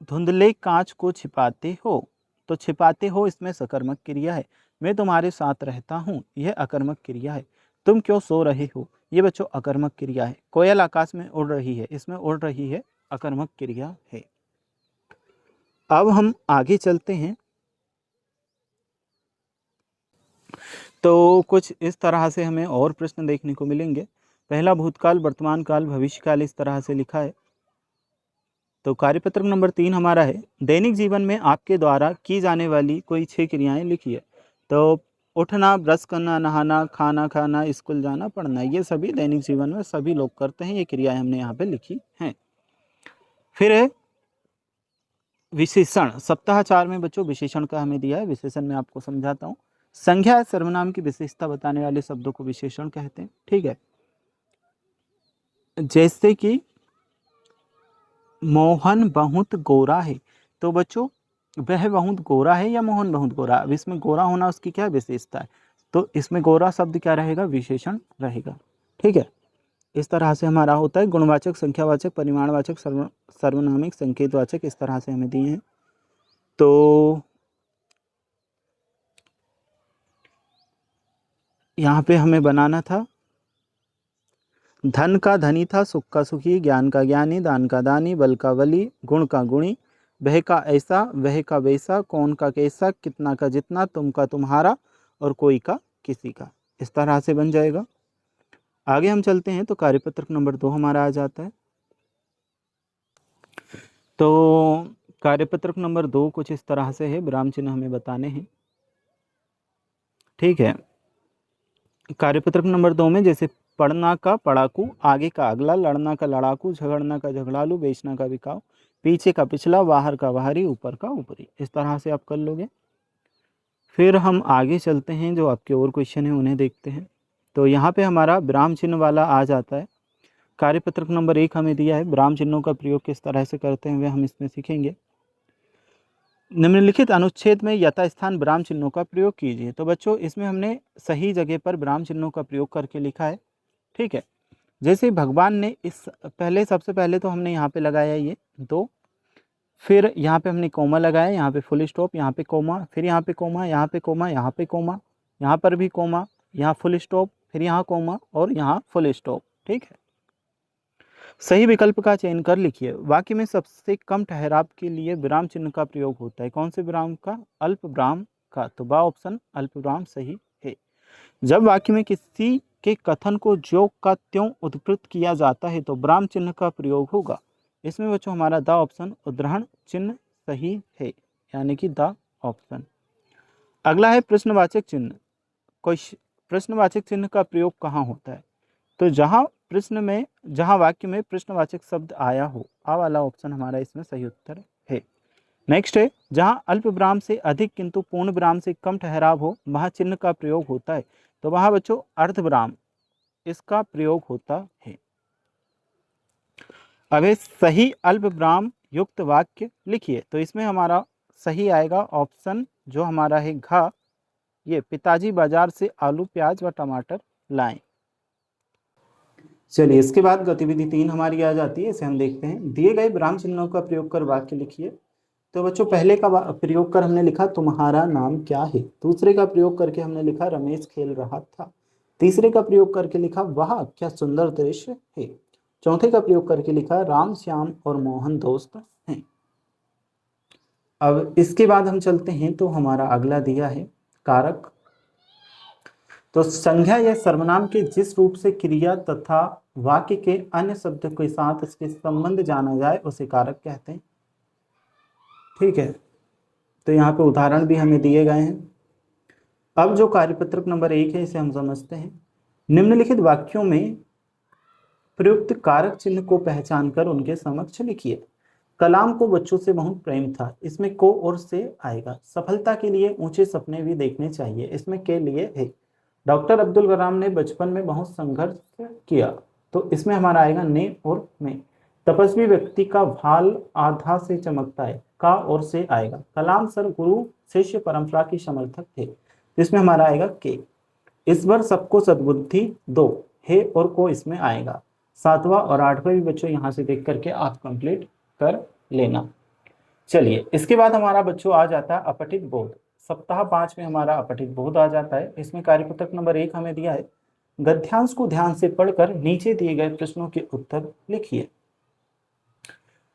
धुंधले कांच को छिपाते हो, तो छिपाते हो इसमें सकर्मक क्रिया है। मैं तुम्हारे साथ रहता हूँ, यह अकर्मक क्रिया है। तुम क्यों सो रहे हो, ये बच्चों अकर्मक क्रिया है। कोयल आकाश में उड़ रही है, इसमें उड़ रही है अकर्मक क्रिया है। अब हम आगे चलते हैं तो कुछ इस तरह से हमें और प्रश्न देखने को मिलेंगे। पहला भूतकाल, वर्तमान काल, भविष्यकाल इस तरह से लिखा है। तो कार्यपत्रक नंबर 3 हमारा है दैनिक जीवन में आपके द्वारा की जाने वाली कोई 6 क्रियाएं लिखिए। तो उठना, ब्रश करना, नहाना, खाना खाना, स्कूल जाना, पढ़ना, ये सभी दैनिक जीवन में सभी लोग करते हैं। ये क्रियाएं हमने यहाँ पे लिखी हैं। फिर है विशेषण। सप्ताह 4 में बच्चों विशेषण का हमें दिया है। विशेषण में आपको समझाता हूँ। संज्ञा सर्वनाम की विशेषता बताने वाले शब्दों को विशेषण कहते हैं, ठीक है। जैसे कि मोहन बहुत गोरा है, तो बच्चों वह बहुत गोरा है या मोहन बहुत गोरा, अब इसमें गोरा होना उसकी क्या विशेषता है, तो इसमें गोरा शब्द क्या रहेगा, विशेषण रहेगा, ठीक है। इस तरह से हमारा होता है गुणवाचक, संख्यावाचक, परिमाणवाचक, सर्वनामिक, संकेतवाचक, इस तरह से हमें दिए हैं। तो यहाँ पे हमें बनाना था धन का धनी था, सुख का सुखी, ज्ञान का ज्ञानी, दान का दानी, बल का बली, गुण का गुणी, वह का ऐसा, वह का वैसा, कौन का कैसा, कितना का जितना, तुम का तुम्हारा और कोई का किसी का, इस तरह से बन जाएगा। आगे हम चलते हैं तो कार्यपत्रक नंबर 2 हमारा आ जाता है। तो कार्यपत्रक नंबर 2 कुछ इस तरह से है, विराम चिन्ह हमें बताने हैं, ठीक है। कार्यपत्रक नंबर 2 में जैसे पढ़ना का पढ़ाकू, आगे का अगला, लड़ना का लड़ाकू, झगड़ना का झगड़ालू, बेचना का बिकाऊ, पीछे का पिछला, बाहर का बाहरी, ऊपर का ऊपरी, इस तरह से आप कर लोगे। फिर हम आगे चलते हैं, जो आपके और क्वेश्चन हैं उन्हें देखते हैं। तो यहाँ पे हमारा विराम चिन्ह वाला आ जाता है। कार्यपत्रक नंबर 1 हमें दिया है, विराम चिन्हों का प्रयोग किस तरह से करते हैं वह हम इसमें सीखेंगे। निम्नलिखित अनुच्छेद में यथास्थान विराम चिन्हों का प्रयोग कीजिए। तो बच्चों इसमें हमने सही जगह पर विराम चिन्हों का प्रयोग करके लिखा है। ठीक है, जैसे भगवान ने इस पहले सबसे पहले तो हमने यहाँ पे लगाया ये दो, फिर यहाँ पे हमने कोमा लगाया, यहाँ पे फुल स्टॉप, यहाँ पे कोमा, फिर यहाँ पे कोमा, यहाँ पे कोमा, यहाँ पे कोमा, यहाँ पर भी कोमा, यहाँ फुल स्टॉप, फिर यहाँ कोमा और यहाँ फुल स्टॉप। ठीक है, सही विकल्प का चयन कर लिखिए। वाक्य में सबसे कम ठहराव के लिए विराम चिन्ह का प्रयोग होता है। कौन से विराम का? अल्प विराम का। तो बा ऑप्शन अल्प विराम सही है। जब वाक्य में किसी के कथन को ज्यों का त्यों उद्धृत किया जाता है तो विराम चिन्ह का प्रयोग होगा। इसमें बच्चों हमारा द ऑप्शन उद्धरण चिन्ह सही है, यानी कि द ऑप्शन। अगला है प्रश्नवाचक चिन्ह। कोई प्रश्नवाचक चिन्ह का प्रयोग कहाँ होता है? तो जहाँ वाक्य में प्रश्नवाचक शब्द आया हो, आ वाला ऑप्शन हमारा इसमें सही उत्तर है। नेक्स्ट है, जहाँ अल्प विराम से अधिक किंतु पूर्ण विराम से कम ठहराव हो वहाँ चिन्ह का प्रयोग होता है। तो वहाँ बच्चों अर्ध विराम इसका प्रयोग होता है। अब सही अल्प विराम युक्त वाक्य लिखिए। तो इसमें हमारा सही आएगा ऑप्शन जो हमारा है घ, ये पिताजी बाजार से आलू प्याज व टमाटर लाएं। चलिए इसके बाद गतिविधि 3 हमारी आ जाती है, इसे हम देखते हैं। दिए गए विराम चिन्हों का प्रयोग कर वाक्य लिखिए। तो बच्चों पहले का प्रयोग कर हमने लिखा तुम्हारा नाम क्या है। दूसरे का प्रयोग करके हमने लिखा रमेश खेल रहा था। तीसरे का प्रयोग करके लिखा वाह क्या सुंदर दृश्य है। चौथे का प्रयोग करके लिखा राम श्याम और मोहन दोस्त हैं। अब इसके बाद हम चलते हैं तो हमारा अगला दिया है कारक। तो संज्ञा या सर्वनाम के जिस रूप से क्रिया तथा वाक्य के अन्य शब्द के साथ इसके संबंध जाना जाए उसे कारक कहते हैं। ठीक है, तो यहाँ पे उदाहरण भी हमें दिए गए हैं। अब जो कार्यपत्रक नंबर 1 है इसे हम समझते हैं। निम्नलिखित वाक्यों में प्रयुक्त कारक चिन्ह को पहचान कर उनके समक्ष लिखिए। कलाम को बच्चों से बहुत प्रेम था, इसमें को और से आएगा। सफलता के लिए ऊंचे सपने भी देखने चाहिए, इसमें के लिए है। डॉक्टर अब्दुल कलाम ने बचपन में बहुत संघर्ष किया, तो इसमें हमारा आएगा ने और में। तपस्वी व्यक्ति का भाल आधा से चमकता है, का और से आएगा। कलाम सर गुरु शिष्य परंपरा की समर्थक थे, इसमें हमारा आएगा के। इस बार सबको सद्बुद्धि दो, है और को इसमें आएगा। 7वां और 8वां भी बच्चों यहाँ से देख करके आप कंप्लीट कर लेना। चलिए इसके बाद हमारा बच्चों आ जाता है अपठित बोध। सप्ताह 5 में हमारा अपठित बोध आ जाता है। इसमें कार्यपत्रक नंबर 1 हमें दिया है। गद्यांश को ध्यान से पढ़कर नीचे दिए गए प्रश्नों के उत्तर लिखिए।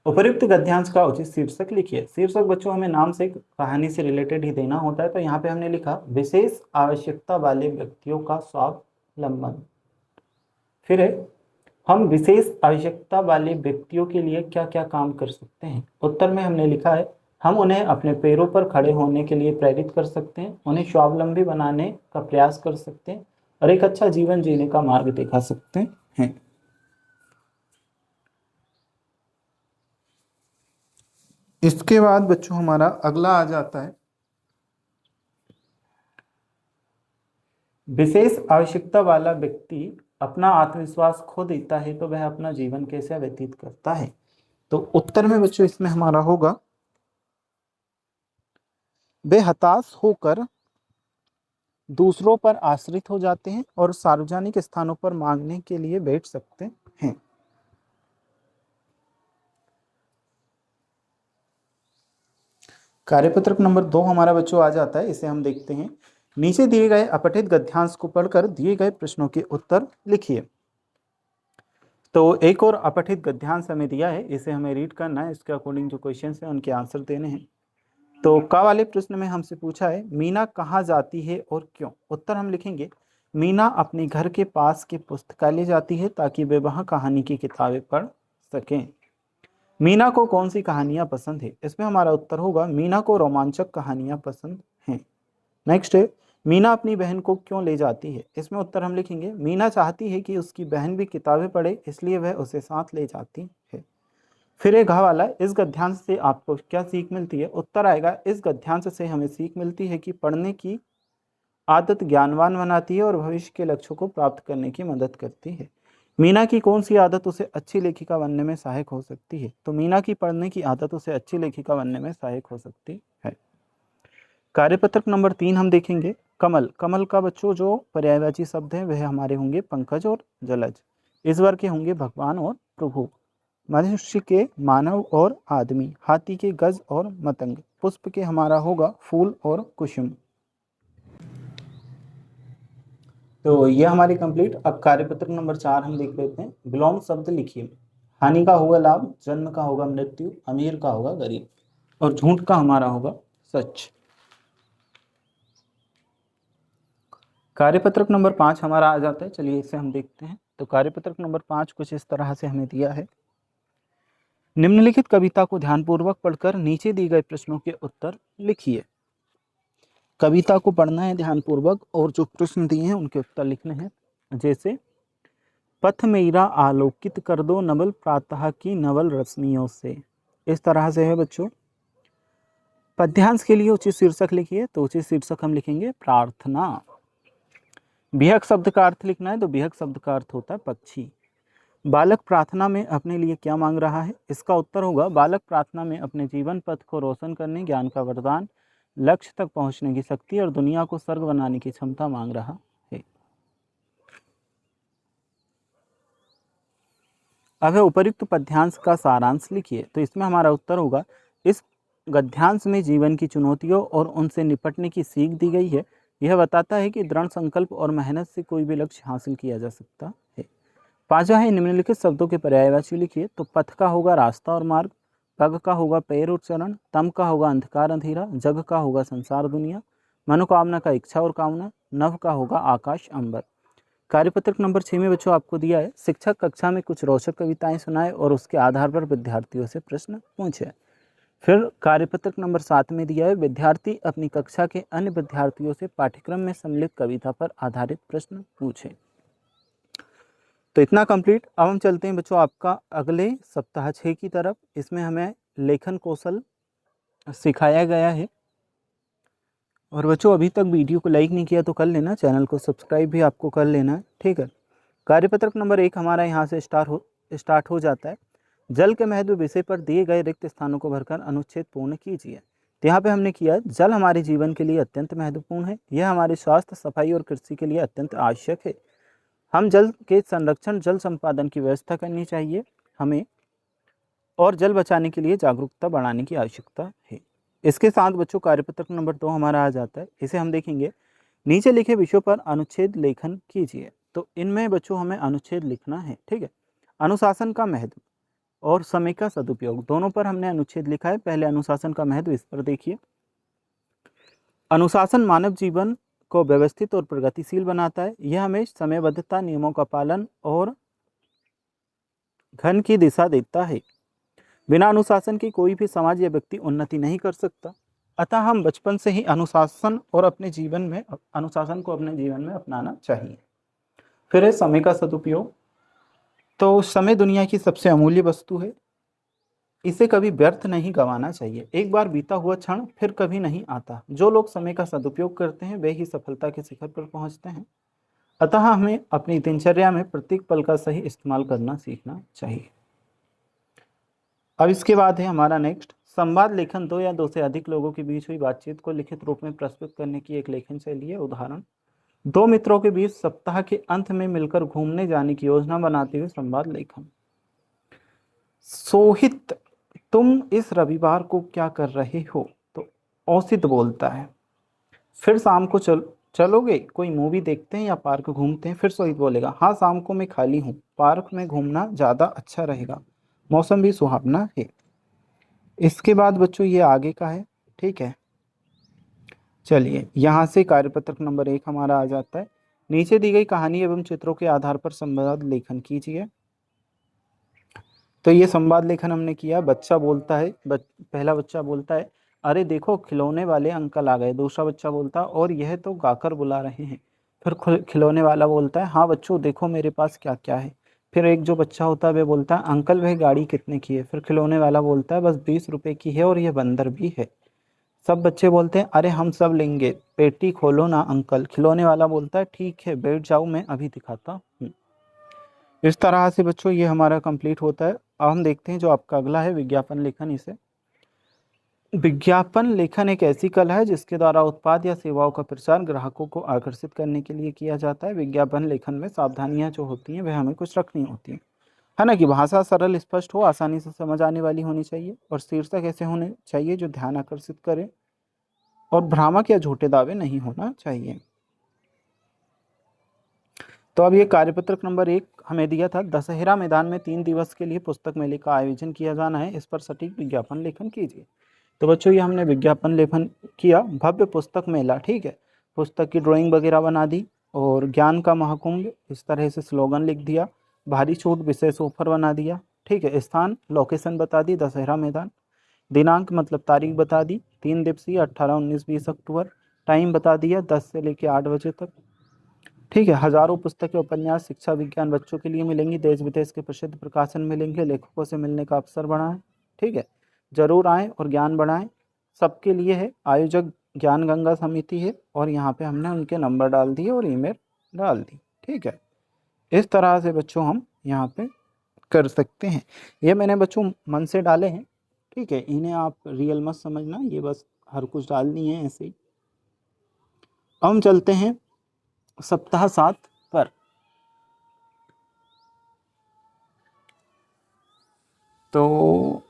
उपर्युक्त गद्यांश का उचित शीर्षक लिखिए। शीर्षक बच्चों हमें नाम से कहानी से रिलेटेड ही देना होता है। तो यहाँ पे हमने लिखा विशेष आवश्यकता वाले व्यक्तियों का स्वावलंबन। फिर है हम विशेष आवश्यकता वाले व्यक्तियों के लिए क्या क्या काम कर सकते हैं। उत्तर में हमने लिखा है हम उन्हें अपने पैरों पर खड़े होने के लिए प्रेरित कर सकते हैं, उन्हें स्वावलंबी बनाने का प्रयास कर सकते हैं और एक अच्छा जीवन जीने का मार्ग दिखा सकते हैं। इसके बाद बच्चों हमारा अगला आ जाता है विशेष आवश्यकता वाला व्यक्ति अपना आत्मविश्वास खो देता है तो वह अपना जीवन कैसे व्यतीत करता है। तो उत्तर में बच्चों इसमें हमारा होगा वे हताश होकर दूसरों पर आश्रित हो जाते हैं और सार्वजनिक स्थानों पर मांगने के लिए बैठ सकते हैं। कार्यपत्रक नंबर 2 हमारा बच्चों आ जाता है, इसे हम देखते हैं। नीचे दिए गए अपठित गद्यांश को पढ़कर दिए गए प्रश्नों के उत्तर लिखिए। तो एक और अपठित गद्यांश हमें दिया है, इसे हमें रीड करना है। इसके अकॉर्डिंग जो क्वेश्चन है उनके आंसर देने हैं। तो का वाले प्रश्न में हमसे पूछा है मीना कहाँ जाती है और क्यों। उत्तर हम लिखेंगे मीना अपने घर के पास के पुस्तकालय जाती है ताकि वे वहाँ कहानी की किताबें पढ़ सकें। मीना को कौन सी कहानियाँ पसंद है। इसमें हमारा उत्तर होगा मीना को रोमांचक कहानियाँ पसंद हैं। नेक्स्ट है मीना अपनी बहन को क्यों ले जाती है। इसमें उत्तर हम लिखेंगे मीना चाहती है कि उसकी बहन भी किताबें पढ़े, इसलिए वह उसे साथ ले जाती है। फिर एक घा वाला इस गद्यांश से आपको क्या सीख मिलती है। उत्तर आएगा इस गद्यांश से हमें सीख मिलती है कि पढ़ने की आदत ज्ञानवान बनाती है और भविष्य के लक्ष्यों को प्राप्त करने की मदद करती है। मीना की कौन सी आदत उसे अच्छी लेखिका बनने में सहायक हो सकती है? तो मीना की पढ़ने की आदत उसे अच्छी लेखिका बनने में सहायक हो सकती है। कार्यपत्रक नंबर 3 हम देखेंगे। कमल, कमल का बच्चों जो पर्यायवाची शब्द हैं वह हमारे होंगे पंकज और जलज। इस वर्ग के होंगे भगवान और प्रभु। मनुष्य के मानव और आदमी, हाथी के गज और मतंग, पुष्प के हमारा होगा फूल और कुसुम। तो ये हमारी कंप्लीट। अब कार्यपत्रक नंबर 4 हम देख लेते हैं। विलोम शब्द लिखिए। हानि का होगा लाभ, जन्म का होगा मृत्यु, अमीर का होगा गरीब और झूठ का हमारा होगा सच। कार्यपत्रक नंबर 5 हमारा आ जाता है। चलिए इसे हम देखते हैं। तो कार्यपत्रक नंबर 5 कुछ इस तरह से हमें दिया है। निम्नलिखित कविता को ध्यानपूर्वक पढ़कर नीचे दिए गए प्रश्नों के उत्तर लिखिए। कविता को पढ़ना है ध्यानपूर्वक और जो प्रश्न दिए हैं उनके उत्तर लिखने हैं। जैसे पथ मेरा आलोकित कर दो नवल प्रातः की नवल रश्मियों से, इस तरह से है बच्चों। पद्यांश के लिए उचित शीर्षक लिखिए। तो उचित शीर्षक हम लिखेंगे प्रार्थना। विहग शब्द का अर्थ लिखना है। तो विहग शब्द का अर्थ होता है पक्षी। बालक प्रार्थना में अपने लिए क्या मांग रहा है? इसका उत्तर होगा बालक प्रार्थना में अपने जीवन पथ को रोशन करने, ज्ञान का वरदान, लक्ष्य तक पहुंचने की शक्ति और दुनिया को स्वर्ग बनाने की क्षमता मांग रहा है। अब है उपयुक्त पद्यांश का सारांश लिखिए। तो इसमें हमारा उत्तर होगा इस गद्यांश में जीवन की चुनौतियों और उनसे निपटने की सीख दी गई है। यह बताता है कि दृढ़ संकल्प और मेहनत से कोई भी लक्ष्य हासिल किया जा सकता है। पांचवा है निम्नलिखित शब्दों के पर्यायवाची लिखिए। तो पथ का होगा रास्ता और मार्ग, पग का होगा पैर और चरण, तम का होगा अंधकार अंधेरा, जग का होगा संसार दुनिया, मनोकामना का इच्छा और कामना, नभ का होगा आकाश अंबर। कार्यपत्रक नंबर 6 में बच्चों आपको दिया है शिक्षक कक्षा में कुछ रोचक कविताएं सुनाए और उसके आधार पर विद्यार्थियों से प्रश्न पूछे। फिर कार्यपत्रक नंबर 7 में दिया है विद्यार्थी अपनी कक्षा के अन्य विद्यार्थियों से पाठ्यक्रम में सम्मिलित कविता पर आधारित प्रश्न पूछे। तो इतना कंप्लीट। अब हम चलते हैं बच्चों आपका अगले सप्ताह 6 की तरफ। इसमें हमें लेखन कौशल सिखाया गया है। और बच्चों अभी तक वीडियो को लाइक नहीं किया तो कर लेना, चैनल को सब्सक्राइब भी आपको कर लेना है, ठीक है। कार्यपत्रक नंबर 1 हमारा यहाँ से स्टार्ट हो जाता है। जल के महत्व विषय पर दिए गए रिक्त स्थानों को भरकर अनुच्छेद पूर्ण कीजिए। तो यहाँ पे हमने किया जल हमारे जीवन के लिए अत्यंत महत्वपूर्ण है। यह हमारे स्वास्थ्य, सफाई और कृषि के लिए अत्यंत आवश्यक है। हम जल के संरक्षण, जल संपादन की व्यवस्था करनी चाहिए हमें, और जल बचाने के लिए जागरूकता बढ़ाने की आवश्यकता है। इसके साथ बच्चों कार्यपत्रक नंबर 2 हमारा आ जाता है। इसे हम देखेंगे। नीचे लिखे विषयों पर अनुच्छेद लेखन कीजिए। तो इनमें बच्चों हमें अनुच्छेद लिखना है, ठीक है। अनुशासन का महत्व और समय का सदुपयोग दोनों पर हमने अनुच्छेद लिखा है। पहले अनुशासन का महत्व, इस पर देखिए। अनुशासन मानव जीवन को व्यवस्थित और प्रगतिशील बनाता है। यह हमें समयबद्धता, नियमों का पालन और घन की दिशा देता है। बिना अनुशासन के कोई भी समाज या व्यक्ति उन्नति नहीं कर सकता। अतः हम बचपन से ही अनुशासन को अपने जीवन में अपनाना चाहिए। फिर है समय का सदुपयोग। तो समय दुनिया की सबसे अमूल्य वस्तु है। इसे कभी व्यर्थ नहीं गंवाना चाहिए। एक बार बीता हुआ क्षण फिर कभी नहीं आता। जो लोग समय का सदुपयोग करते हैं वे ही सफलता के शिखर पर पहुंचते हैं। अतः हमें अपनी दिनचर्या में प्रत्येक पल का सही इस्तेमाल करना सीखना चाहिए। अब इसके बाद है हमारा नेक्स्ट संवाद लेखन। दो या दो से अधिक लोगों के बीच हुई बातचीत को लिखित रूप में प्रस्तुत करने की एक लेखन शैली है। उदाहरण, दो मित्रों के बीच सप्ताह के अंत में मिलकर घूमने जाने की योजना बनाते हुए संवाद लेखन। सोहित, तुम इस रविवार को क्या कर रहे हो? तो औसित बोलता है, फिर शाम को चलोगे, कोई मूवी देखते हैं या पार्क घूमते हैं? फिर सोहित बोलेगा, हाँ शाम को मैं खाली हूँ, पार्क में घूमना ज़्यादा अच्छा रहेगा, मौसम भी सुहावना है। इसके बाद बच्चों ये आगे का है, ठीक है। चलिए यहाँ से कार्यपत्रक नंबर 1 हमारा आ जाता है। नीचे दी गई कहानी एवं चित्रों के आधार पर संवाद लेखन कीजिए। तो ये संवाद लेखन हमने किया। बच्चा बोलता है, पहला बच्चा बोलता है, अरे देखो खिलौने वाले अंकल आ गए। दूसरा बच्चा बोलता है, और यह तो गाकर बुला रहे हैं। फिर खिलौने वाला बोलता है, हाँ बच्चों देखो मेरे पास क्या क्या है। फिर एक जो बच्चा होता है वह बोलता है, अंकल वह गाड़ी कितने की है? फिर खिलौने वाला बोलता है, बस 20 रुपए की है और यह बंदर भी है। सब बच्चे बोलते हैं, अरे हम सब लेंगे, पेटी खोलो ना अंकल। खिलौने वाला बोलता है, ठीक है बैठ जाओ, मैं अभी दिखाता हूँ। इस तरह से बच्चों ये हमारा कंप्लीट होता है। अब हम देखते हैं जो आपका अगला है विज्ञापन लेखन। इसे विज्ञापन लेखन एक ऐसी कला है जिसके द्वारा उत्पाद या सेवाओं का प्रचार ग्राहकों को आकर्षित करने के लिए किया जाता है। विज्ञापन लेखन में सावधानियां जो होती हैं वह हमें कुछ रखनी होती हैं, है ना, कि भाषा सरल स्पष्ट हो, आसानी से समझ आने वाली होनी चाहिए, और शीर्षक ऐसे होने चाहिए जो ध्यान आकर्षित करें, और भ्रामक या झूठे दावे नहीं होना चाहिए। तो अब ये कार्यपत्रक नंबर 1 हमें दिया था, दशहरा मैदान में 3 दिवस के लिए पुस्तक मेले का आयोजन किया जाना है, इस पर सटीक विज्ञापन लेखन कीजिए। तो बच्चों ये हमने विज्ञापन लेखन किया, भव्य पुस्तक मेला, ठीक है, पुस्तक की ड्राइंग वगैरह बना दी, और ज्ञान का महाकुंभ इस तरह से स्लोगन लिख दिया, भारी छूट विशेष ऑफर बना दिया, ठीक है, स्थान लोकेशन बता दी दशहरा मैदान, दिनांक मतलब तारीख बता दी 3 दिवसीय 18, 19, 20 अक्टूबर, टाइम बता दिया 10 से लेकर 8 बजे तक, ठीक है, हजारों पुस्तकें उपन्यास शिक्षा विज्ञान बच्चों के लिए मिलेंगी, देश विदेश के प्रसिद्ध प्रकाशन मिलेंगे, लेखकों से मिलने का अवसर बढ़ाएं, ठीक है, जरूर आएँ और ज्ञान बढ़ाएं, सबके लिए है, आयोजक ज्ञान गंगा समिति है, और यहाँ पे हमने उनके नंबर डाल दिए और ईमेल डाल दी, ठीक है। इस तरह से बच्चों हम यहाँ पे कर सकते हैं। ये मैंने बच्चों मन से डाले हैं, ठीक है, इन्हें आप रियल मत समझना, ये बस हर कुछ डालनी है ऐसे ही। अब हम चलते हैं सप्ताह 7 पर। तो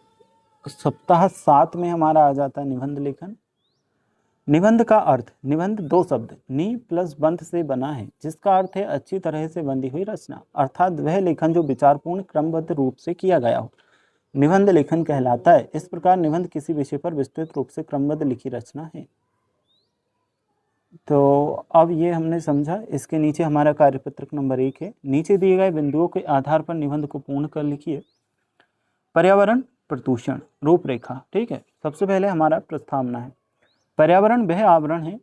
सप्ताह 7 में हमारा आ जाता है निबंध लेखन। निबंध का अर्थ, निबंध 2 शब्द नि प्लस बंध से बना है, जिसका अर्थ है अच्छी तरह से बंधी हुई रचना, अर्थात वह लेखन जो विचारपूर्ण क्रमबद्ध रूप से किया गया हो, निबंध लेखन कहलाता है। इस प्रकार निबंध किसी विषय पर विस्तृत रूप से क्रमबद्ध लिखी रचना है। तो अब ये हमने समझा। इसके नीचे हमारा कार्यपत्रक नंबर 1 है, नीचे दिए गए बिंदुओं के आधार पर निबंध को पूर्ण कर लिखिए। पर्यावरण प्रदूषण रूपरेखा, ठीक है, सबसे पहले हमारा प्रस्तावना है। पर्यावरण वह आवरण है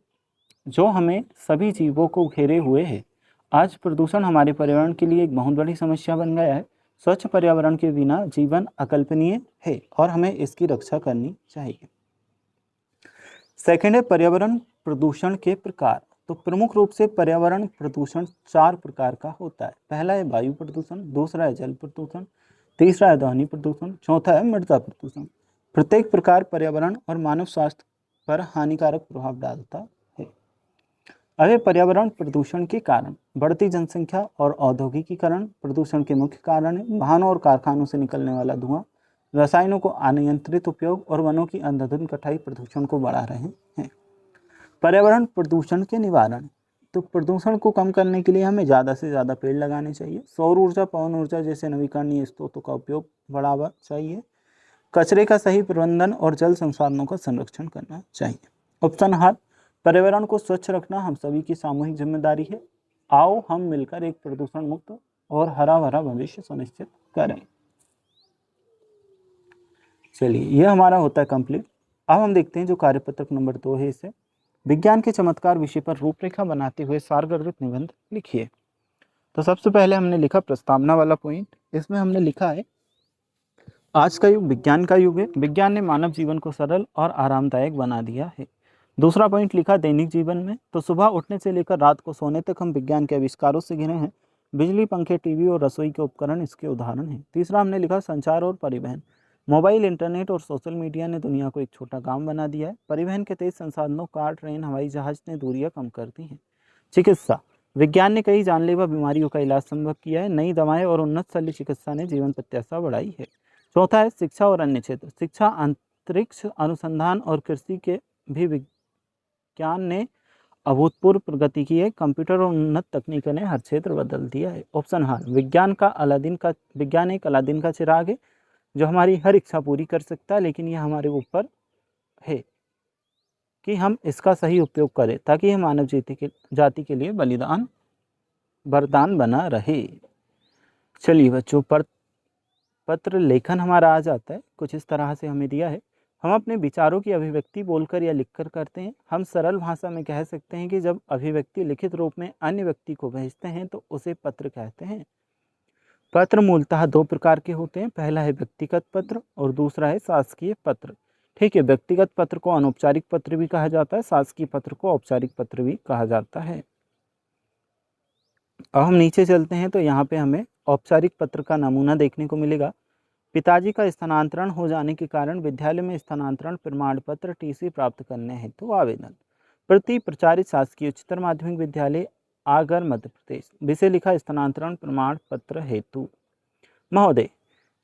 जो हमें सभी जीवों को घेरे हुए है। आज प्रदूषण हमारे पर्यावरण के लिए एक बहुत बड़ी समस्या बन गया है। स्वच्छ पर्यावरण के बिना जीवन अकल्पनीय है और हमें इसकी रक्षा करनी चाहिए। सेकेंड है पर्यावरण प्रदूषण के प्रकार। तो प्रमुख रूप से पर्यावरण प्रदूषण 4 प्रकार का होता है। पहला है वायु प्रदूषण, दूसरा है जल प्रदूषण, तीसरा है ध्वनि प्रदूषण, चौथा है मृदा प्रदूषण। प्रत्येक प्रकार पर्यावरण और मानव स्वास्थ्य पर हानिकारक प्रभाव डालता है। अब पर्यावरण प्रदूषण के कारण, बढ़ती जनसंख्या और औद्योगिकीकरण प्रदूषण के मुख्य कारण है। वाहनों और कारखानों से निकलने वाला धुआं, रसायनों को अनियंत्रित उपयोग और वनों की अंधाधुंध कटाई प्रदूषण को बढ़ा रहे हैं। पर्यावरण प्रदूषण के निवारण, तो प्रदूषण को कम करने के लिए हमें ज़्यादा से ज़्यादा पेड़ लगाने चाहिए। सौर ऊर्जा, पवन ऊर्जा जैसे नवीकरणीय स्रोतों का उपयोग बढ़ावा चाहिए। कचरे का सही प्रबंधन और जल संसाधनों का संरक्षण करना चाहिए। उपसंहार, पर्यावरण को स्वच्छ रखना हम सभी की सामूहिक जिम्मेदारी है। आओ हम मिलकर एक प्रदूषण मुक्त और हरा भरा भविष्य सुनिश्चित करें। चलिए, यह हमारा होता है कंप्लीट। अब हम देखते हैं जो कार्यपत्रक नंबर 2 है, इसे विज्ञान के चमत्कार विषय पर रूपरेखा बनाते हुए सारगर्भित निबंध लिखिए। तो सबसे पहले हमने लिखा प्रस्तावना वाला पॉइंट। इसमें हमने लिखा है आज का युग विज्ञान का युग है, विज्ञान ने मानव जीवन को सरल और आरामदायक बना दिया है। दूसरा पॉइंट लिखा दैनिक जीवन में, तो सुबह उठने से लेकर रात को सोने तक हम विज्ञान के आविष्कारों से घिरे हैं। बिजली, पंखे, टीवी और रसोई के उपकरण इसके उदाहरण हैं। तीसरा हमने लिखा संचार और परिवहन, मोबाइल, इंटरनेट और सोशल मीडिया ने दुनिया को एक छोटा गांव बना दिया है। परिवहन के तेज संसाधनों, कार, ट्रेन, हवाई जहाज ने दूरियां कम कर दी हैं। चिकित्सा, विज्ञान ने कई जानलेवा बीमारियों का इलाज संभव किया है। नई दवाएं और उन्नत शल्य चिकित्सा ने जीवन प्रत्याशा बढ़ाई है। चौथा है शिक्षा और अन्य क्षेत्र, शिक्षा, अंतरिक्ष अनुसंधान और कृषि के भी विज्ञान ने अभूतपूर्व प्रगति की है। कंप्यूटर और उन्नत तकनीकों ने हर क्षेत्र बदल दिया है। उपसंहार, विज्ञान एक अलादीन का चिराग है जो हमारी हर इच्छा पूरी कर सकता है, लेकिन यह हमारे ऊपर है कि हम इसका सही उपयोग करें ताकि यह मानव जाति के लिए वरदान बना रहे। चलिए बच्चों, पत्र लेखन हमारा आ जाता है। कुछ इस तरह से हमें दिया है, हम अपने विचारों की अभिव्यक्ति बोलकर या लिखकर करते हैं। हम सरल भाषा में कह सकते हैं कि जब अभिव्यक्ति लिखित रूप में अन्य व्यक्ति को भेजते हैं तो उसे पत्र कहते हैं। पत्र मूलतः 2 प्रकार के होते हैं, पहला है व्यक्तिगत पत्र और दूसरा है शासकीय पत्र। ठीक है, व्यक्तिगत पत्र को अनौपचारिक पत्र भी कहा जाता है, शासकीय पत्र को औपचारिक पत्र भी कहा जाता है। अब हम नीचे चलते हैं तो यहाँ पे हमें औपचारिक पत्र का नमूना देखने को मिलेगा। पिताजी का स्थानांतरण हो जाने के कारण विद्यालय में स्थानांतरण प्रमाण पत्र टीसी प्राप्त करने हेतु आवेदन। प्रति प्रचारित शासकीय उच्चतर माध्यमिक विद्यालय आगर मध्य प्रदेश। विषय लिखा स्थानांतरण प्रमाण पत्र हेतु। महोदय,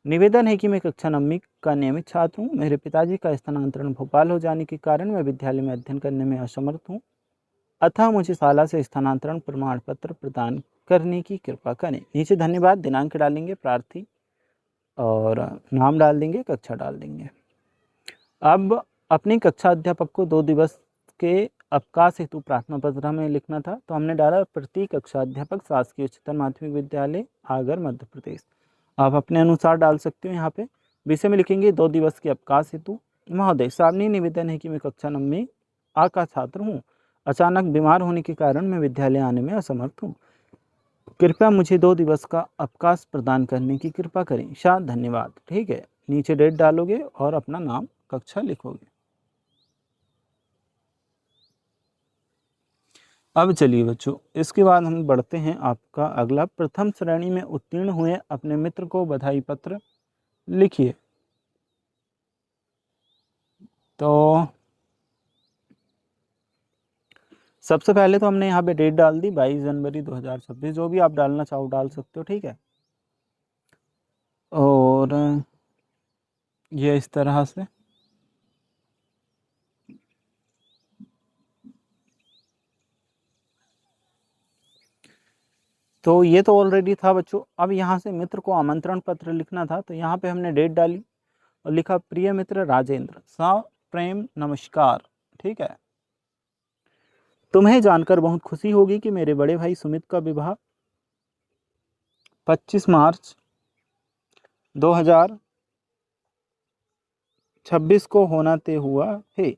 निवेदन है कि मैं कक्षा 9वीं का नियमित छात्र हूँ। मेरे पिताजी का स्थानांतरण भोपाल हो जाने के कारण मैं विद्यालय में अध्ययन करने में असमर्थ हूँ, अतः मुझे शाला से स्थानांतरण प्रमाण पत्र प्रदान करने की कृपा करें। नीचे धन्यवाद, दिनांक डालेंगे, प्रार्थी और नाम डाल देंगे, कक्षा डाल देंगे। अब अपनी कक्षा अध्यापक को 2 दिवस के अवकाश हेतु प्रार्थना पत्र हमें लिखना था, तो हमने डाला प्रति कक्षा अध्यापक शासकीय उच्चतर माध्यमिक विद्यालय आगर मध्य प्रदेश। आप अपने अनुसार डाल सकते हो। यहाँ पे विषय में लिखेंगे 2 दिवस के अवकाश हेतु। महोदय, सामने निवेदन है कि मैं कक्षा 9वीं आ का छात्र हूँ। अचानक बीमार होने के कारण मैं विद्यालय आने में असमर्थ हूँ। कृपया मुझे 2 दिवस का अवकाश प्रदान करने की कृपा करें। शायद धन्यवाद। ठीक है, नीचे डेट डालोगे और अपना नाम, कक्षा लिखोगे। अब चलिए बच्चों, इसके बाद हम बढ़ते हैं आपका अगला, प्रथम श्रेणी में उत्तीर्ण हुए अपने मित्र को बधाई पत्र लिखिए। तो सबसे पहले तो हमने यहाँ पे डेट डाल दी 22 जनवरी 2026। जो भी आप डालना चाहो डाल सकते हो। ठीक है, और ये इस तरह से तो ये तो ऑलरेडी था बच्चों। अब यहाँ से मित्र को आमंत्रण पत्र लिखना था, तो यहाँ पे हमने डेट डाली और लिखा प्रिय मित्र राजेंद्र, सा प्रेम नमस्कार। ठीक है, तुम्हें जानकर बहुत खुशी होगी कि मेरे बड़े भाई सुमित का विवाह 25 मार्च 2026 को होना तय हुआ है।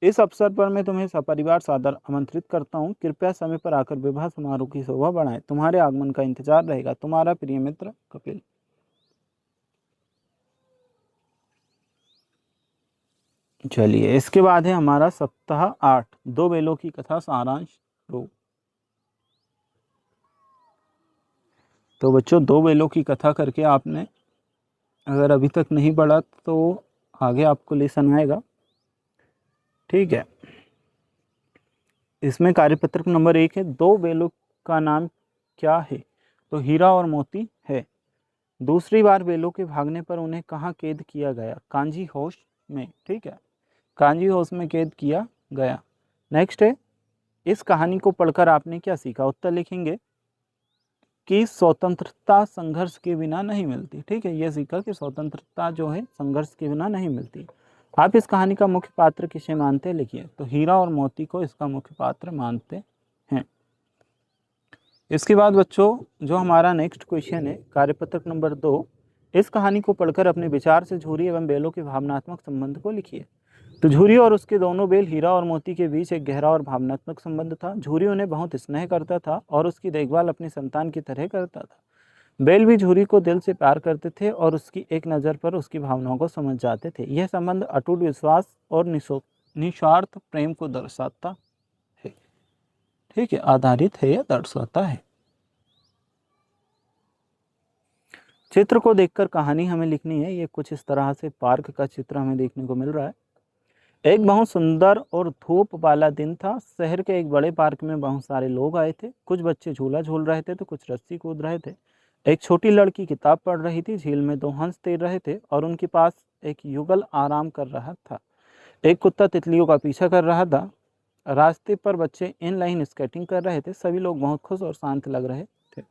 इस अवसर पर मैं तुम्हें सपरिवार सादर आमंत्रित करता हूँ। कृपया समय पर आकर विवाह समारोह की शोभा बढ़ाएं। तुम्हारे आगमन का इंतजार रहेगा। तुम्हारा प्रिय मित्र कपिल। चलिए, इसके बाद है हमारा सप्ताह 8 दो बेलों की कथा सारांश 2। तो बच्चों, 2 बेलों की कथा करके आपने अगर अभी तक नहीं पढ़ा तो आगे आपको लेसन आएगा। ठीक है, इसमें कार्यपत्रक नंबर 1 है, 2 बेलों का नाम क्या है? तो हीरा और मोती है। दूसरी बार बेलों के भागने पर उन्हें कहाँ कैद किया गया? कांजी हाउस में। ठीक है, कांजी हाउस में कैद किया गया। नेक्स्ट है, इस कहानी को पढ़कर आपने क्या सीखा? उत्तर लिखेंगे कि स्वतंत्रता संघर्ष के बिना नहीं मिलती। ठीक है, यह सीखा कि स्वतंत्रता जो है संघर्ष के बिना नहीं मिलती। आप इस कहानी का मुख्य पात्र किसे मानते हैं? लिखिए। तो हीरा और मोती को इसका मुख्य पात्र मानते हैं। इसके बाद बच्चों, जो हमारा नेक्स्ट क्वेश्चन है कार्यपत्रक नंबर 2, इस कहानी को पढ़कर अपने विचार से झूरी एवं बेलों के भावनात्मक संबंध को लिखिए। तो झूरी और उसके दोनों बेल हीरा और मोती के बीच एक गहरा और भावनात्मक संबंध था। झूरी उन्हें बहुत स्नेह करता था और उसकी देखभाल अपनी संतान की तरह करता था। बेल भी झूरी को दिल से प्यार करते थे और उसकी एक नज़र पर उसकी भावनाओं को समझ जाते थे। यह संबंध अटूट विश्वास और निस्वार्थ प्रेम को दर्शाता है। ठीक है, आधारित है या दर्शाता है। चित्र को देखकर कहानी हमें लिखनी है। ये कुछ इस तरह से पार्क का चित्र हमें देखने को मिल रहा है। एक बहुत सुंदर और धूप वाला दिन था। शहर के एक बड़े पार्क में बहुत सारे लोग आए थे। कुछ बच्चे झूला झूल रहे थे तो कुछ रस्सी कूद रहे थे। एक छोटी लड़की किताब पढ़ रही थी। झील में 2 हंस तैर रहे थे और उनके पास एक युगल आराम कर रहा था। एक कुत्ता तितलियों का पीछा कर रहा था। रास्ते पर बच्चे इनलाइन स्केटिंग कर रहे थे। सभी लोग बहुत खुश और शांत लग रहे थे।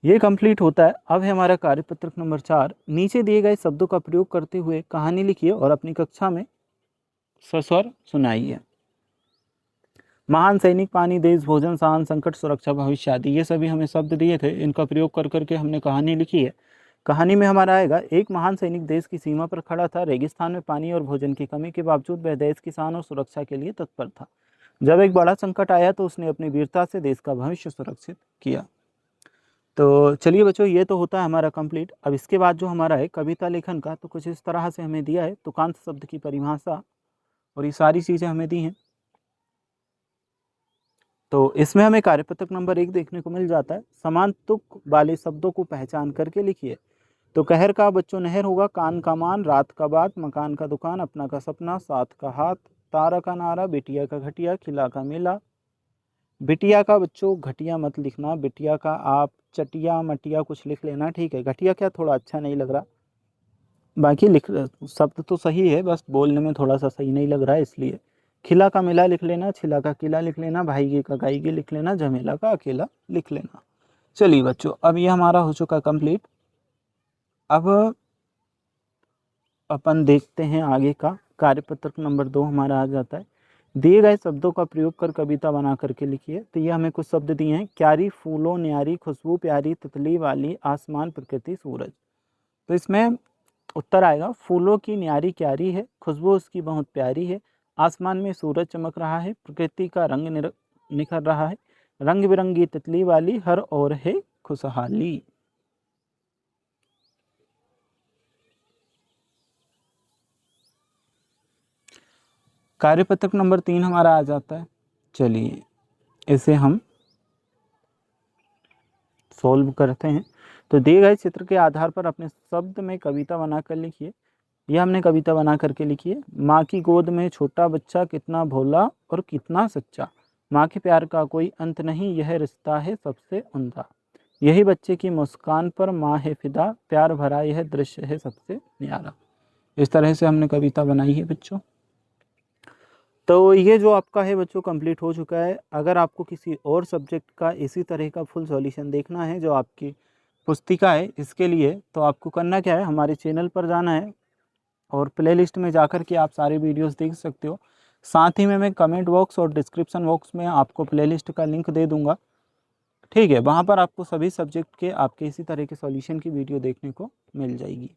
ये कंप्लीट होता है। अब है हमारा कार्यपत्रक नंबर 4। नीचे दिए गए शब्दों का प्रयोग करते हुए कहानी लिखिए और अपनी कक्षा में सस्वर सुनाइए। महान सैनिक, पानी, देश, भोजन, शान, संकट, सुरक्षा, भविष्य आदि, ये सभी हमें शब्द दिए थे। इनका प्रयोग कर करके हमने कहानी लिखी है। कहानी में हमारा आएगा, एक महान सैनिक देश की सीमा पर खड़ा था। रेगिस्तान में पानी और भोजन की कमी के बावजूद वह देश की शान और सुरक्षा के लिए तत्पर था। जब एक बड़ा संकट आया तो उसने अपनी वीरता से देश का भविष्य सुरक्षित किया। तो चलिए बच्चों, ये तो होता है हमारा कंप्लीट। अब इसके बाद जो हमारा है कविता लेखन का, तो कुछ इस तरह से हमें दिया है। तुकांत शब्द की परिभाषा और ये सारी चीज़ें हमें दी हैं। तो इसमें हमें कार्यपत्रक नंबर 1 देखने को मिल जाता है। समान तुक वाले शब्दों को पहचान करके लिखिए। तो कहर का बच्चों नहर होगा, कान का मान, रात का बात, मकान का दुकान, अपना का सपना, साथ का हाथ, तारा का नारा, बिटिया का घटिया, खिला का मेला। बिटिया का बच्चों घटिया मत लिखना, बिटिया का आप चटिया मटिया कुछ लिख लेना, ठीक है। घटिया क्या थोड़ा अच्छा नहीं लग रहा, बाकी लिख शब्द तो सही है, बस बोलने में थोड़ा सा सही नहीं लग रहा है इसलिए। खिला का मेला लिख लेना, छिला का किला लिख लेना, भाईगी का गाईगी लिख लेना, झमेला का अकेला लिख लेना। चलिए बच्चों, अब ये हमारा हो चुका कंप्लीट। अब अपन देखते हैं आगे का। कार्यपत्रक नंबर 2 हमारा आ जाता है। दिए गए शब्दों का प्रयोग कर कविता बना करके लिखिए। तो ये हमें कुछ शब्द दिए हैं। क्यारी, फूलों, न्यारी, खुशबू प्यारी, तितली वाली, आसमान, प्रकृति, सूरज। तो इसमें उत्तर आएगा फूलों की न्यारी क्यारी है, खुशबू उसकी बहुत प्यारी है, आसमान में सूरज चमक रहा है, प्रकृति का रंग निखर रहा है, रंग बिरंगी तितली वाली, हर ओर है खुशहाली। कार्यपत्रक नंबर 3 हमारा आ जाता है। चलिए इसे हम सॉल्व करते हैं। तो दिए गए चित्र के आधार पर अपने शब्द में कविता बनाकर लिखिए। यह हमने कविता बना करके लिखी है। माँ की गोद में छोटा बच्चा, कितना भोला और कितना सच्चा, माँ के प्यार का कोई अंत नहीं, यह रिश्ता है सबसे उम्दा, यही बच्चे की मुस्कान पर माँ है फिदा, प्यार भरा यह दृश्य है सबसे न्यारा। इस तरह से हमने कविता बनाई है बच्चों। तो ये जो आपका है बच्चों कंप्लीट हो चुका है। अगर आपको किसी और सब्जेक्ट का इसी तरह का फुल सॉल्यूशन देखना है जो आपकी पुस्तिका है, इसके लिए तो आपको करना क्या है, हमारे चैनल पर जाना है और प्लेलिस्ट में जाकर के आप सारे वीडियोस देख सकते हो। साथ ही में मैं कमेंट बॉक्स और डिस्क्रिप्शन बॉक्स में आपको प्लेलिस्ट का लिंक दे दूंगा, ठीक है। वहाँ पर आपको सभी सब्जेक्ट के आपके इसी तरह के सॉल्यूशन की वीडियो देखने को मिल जाएगी।